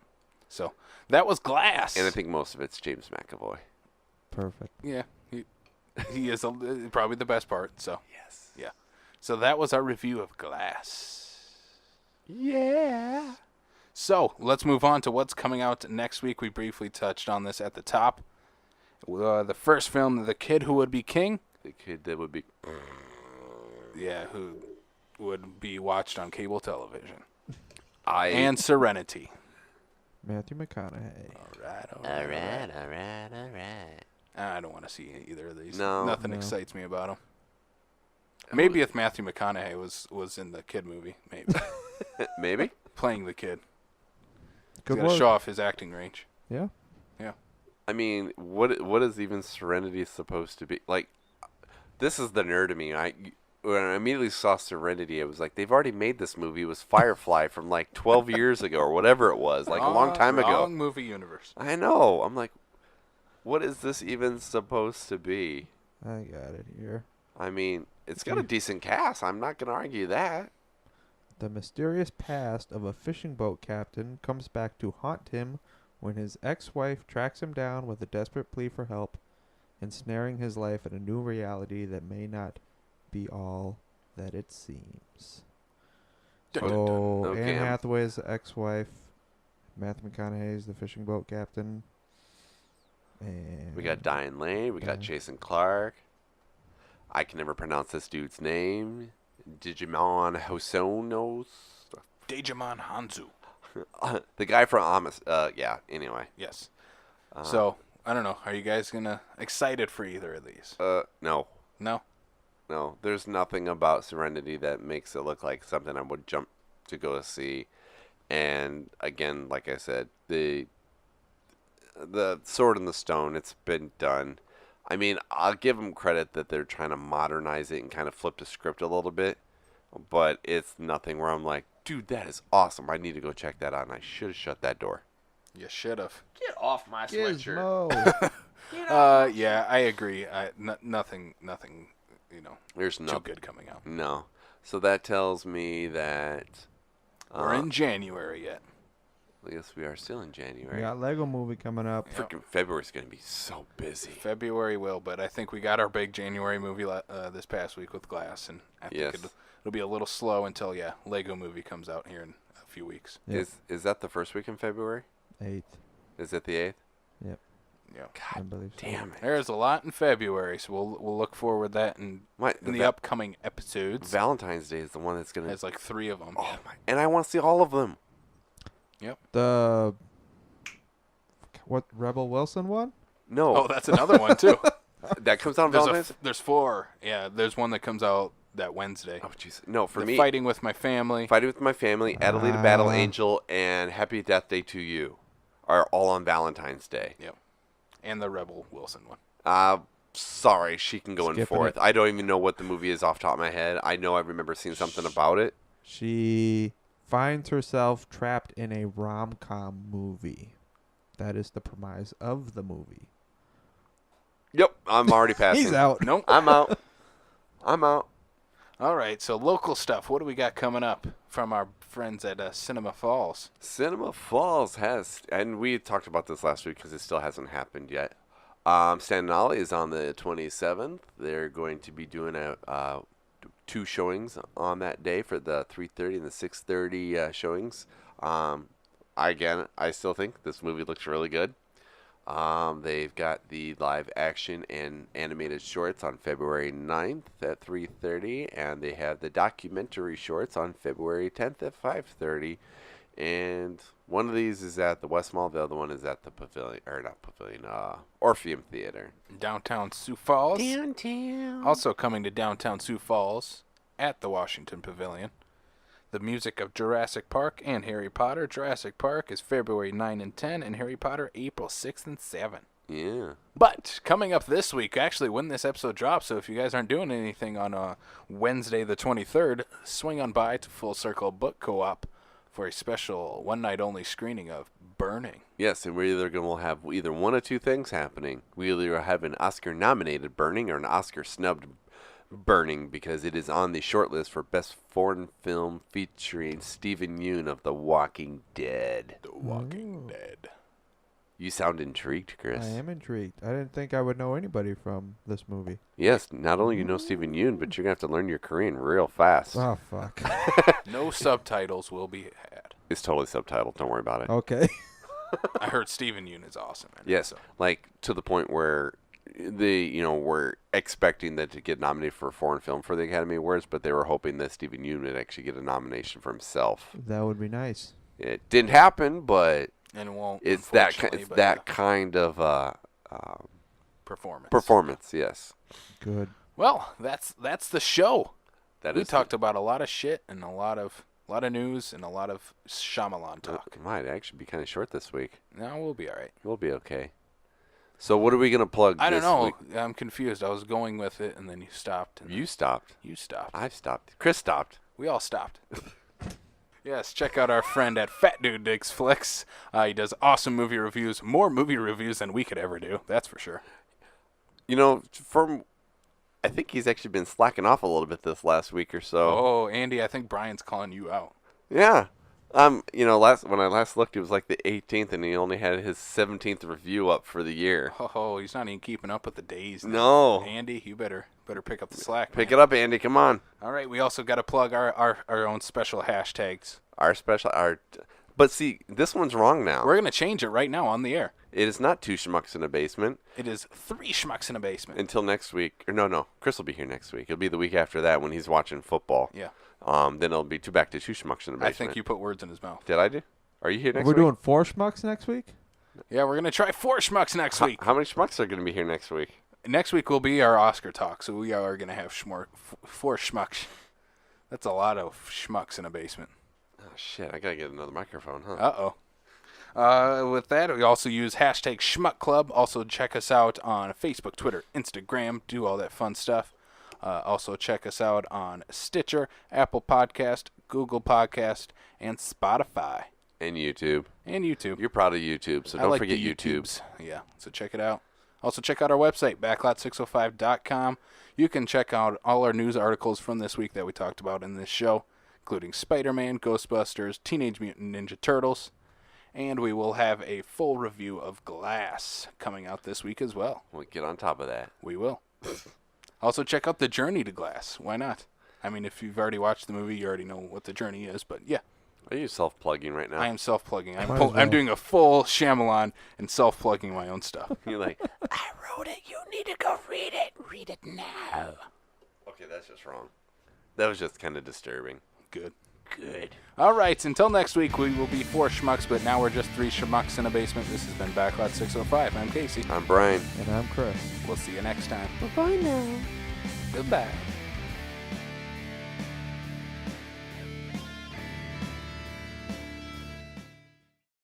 So, that was Glass. And I think most of it's James McAvoy. Perfect. Yeah. He is probably the best part, so. Yes. Yeah. So, that was our review of Glass. Yeah. So, let's move on to what's coming out next week. We briefly touched on this at the top. The first film, The Kid Who Would Be King. The kid that would be... Yeah, who would be watched on cable television. And Serenity. Matthew McConaughey. All right. I don't want to see either of these. Nothing excites me about them. Maybe if Matthew McConaughey was in the kid movie, maybe. Maybe? Playing the kid. Good He's got to show off his acting range. Yeah. Yeah. I mean, what is even Serenity supposed to be? Like, this is the nerd of me. When I immediately saw Serenity, it was like, they've already made this movie. It was Firefly from like 12 years ago or whatever it was, like a long time ago. Wrong movie universe. I know. I'm like, what is this even supposed to be? I got it here. I mean, it's got a decent cast. I'm not going to argue that. The mysterious past of a fishing boat captain comes back to haunt him when his ex-wife tracks him down with a desperate plea for help, ensnaring his life in a new reality that may not be all that it seems. So, Anne Hathaway's ex-wife, Matthew McConaughey's the fishing boat captain. And we got Diane Lane. We got Jason Clarke. I can never pronounce this dude's name. Digimon Hosonos. Digimon Hanzo. The guy from yeah, anyway. Yes. So, I don't know. Are you guys excited for either of these? No. No? No. There's nothing about Serenity that makes it look like something I would jump to go see. And, again, like I said, the Sword in the Stone, it's been done. I mean, I'll give them credit that they're trying to modernize it and kind of flip the script a little bit. But it's nothing where I'm like, dude, that is awesome. I need to go check that out. And I should have shut that door. You should have. Get off my sweatshirt. Yeah, I agree. Nothing, there's too good coming out. No. So that tells me that... we're in January yet. I guess we are still in January. We got Lego movie coming up. Freaking February's going to be so busy. February will, but I think we got our big January movie this past week with Glass, and I think it'll be a little slow until, Lego movie comes out here in a few weeks. Yep. Is that the first week in February? 8th. Is it the 8th? Yep. Yeah. God damn it. There's a lot in February, so we'll look forward to that in the upcoming episodes. Valentine's Day is the one that's going to... There's like 3 of them. Oh my! And I want to see all of them. Yep. What Rebel Wilson one? No. Oh, that's another one too. That comes out on Valentine's. There's 4. Yeah, there's one that comes out that Wednesday. Oh jeez. No, for me. Fighting with My Family. Adelita Battle Angel, and Happy Death Day to You are all on Valentine's Day. Yep. And the Rebel Wilson one. Sorry, she can go in 4th. I don't even know what the movie is off the top of my head. I know I remember seeing something about it. She finds herself trapped in a rom-com movie. That is the premise of the movie. Yep, I'm already passing. He's out. Nope. I'm out. All right, so local stuff. What do we got coming up from our friends at Cinema Falls? Cinema Falls has, and we talked about this last week because it still hasn't happened yet. Stan and Ollie is on the 27th. They're going to be doing 2 showings on that day for the 3:30 and the 6:30 showings. I still think this movie looks really good. They've got the live action and animated shorts on February 9th at 3:30, and they have the documentary shorts on February 10th at 5:30. And one of these is at the West Mall, the other one is at the Orpheum Theater. Downtown Sioux Falls. Downtown. Also coming to downtown Sioux Falls at the Washington Pavilion. The music of Jurassic Park and Harry Potter. Jurassic Park is February 9 and 10, and Harry Potter April 6th and 7. Yeah. But coming up this week, actually when this episode drops, so if you guys aren't doing anything on Wednesday the 23rd, swing on by to Full Circle Book Co-op for a special one-night-only screening of Burning. Yes, and we're either going to have either one of 2 things happening. We either have an Oscar-nominated Burning or an Oscar-snubbed Burning, because it is on the shortlist for Best Foreign Film featuring Stephen Yeun of The Walking Dead. The Walking Dead. You sound intrigued, Chris. I am intrigued. I didn't think I would know anybody from this movie. Yes, not only you know Stephen Yeun, but you're going to have to learn your Korean real fast. Oh, fuck. No subtitles will be had. It's totally subtitled. Don't worry about it. Okay. I heard Stephen Yeun is awesome. Yes, like to the point where they were expecting that to get nominated for a foreign film for the Academy Awards, but they were hoping that Stephen Yeun would actually get a nomination for himself. That would be nice. It didn't happen, but and it won't. It's that kind of Performance, yes. Good. Well, that's the show. We talked about a lot of shit and a lot of news and a lot of Shyamalan talk. It might actually be kind of short this week. No, we'll be all right. We'll be okay. So what are we going to plug I don't know. Week? I'm confused. I was going with it, and then you stopped. You stopped. You stopped. I've stopped. Chris stopped. We all stopped. Yes, check out our friend at Fat Dude Digs Flicks. He does awesome movie reviews, more movie reviews than we could ever do. That's for sure. I think he's actually been slacking off a little bit this last week or so. Oh, Andy, I think Brian's calling you out. Yeah. When I last looked, it was like the 18th, and he only had his 17th review up for the year. Oh, he's not even keeping up with the days now. No. Andy, you better pick up the slack. Pick it up, Andy. Come on. All right, we also got to plug our own special hashtags. But see, this one's wrong now. We're going to change it right now on the air. It is not 2 schmucks in a basement. It is 3 schmucks in a basement. Until next week. Or no. Chris will be here next week. It'll be the week after that when he's watching football. Yeah. Then it'll be back to 2 schmucks in a basement. I think you put words in his mouth. Did I do? Are you here next week? We're doing 4 schmucks next week? Yeah, we're going to try 4 schmucks next week. How many schmucks are going to be here next week? Next week will be our Oscar talk, so we are going to have 4 schmucks. That's a lot of schmucks in a basement. Oh, shit. I got to get another microphone, huh? Uh-oh. With that, we also use hashtag Schmuck Club. Also, check us out on Facebook, Twitter, Instagram. Do all that fun stuff. Also, check us out on Stitcher, Apple Podcast, Google Podcast, and Spotify. And YouTube. You're proud of YouTube, so don't forget YouTube. Yeah, so check it out. Also, check out our website, backlot605.com. You can check out all our news articles from this week that we talked about in this show, including SpiderMan, Ghostbusters, Teenage Mutant Ninja Turtles. And we will have a full review of Glass coming out this week as well. We'll get on top of that. We will. Also, check out The Journey to Glass. Why not? I mean, if you've already watched the movie, you already know what the journey is, but yeah. Are you self-plugging right now? I am self-plugging. I'm doing a full Shyamalan and self-plugging my own stuff. You're like, I wrote it. You need to go read it. Read it now. Okay, that's just wrong. That was just kind of disturbing. Good. All right, until next week, we will be 4 schmucks, but now we're just 3 schmucks in a basement. This has been Backlot 605. I'm Casey. I'm Brian. And I'm Chris. We'll see you next time. Bye-bye now. Goodbye.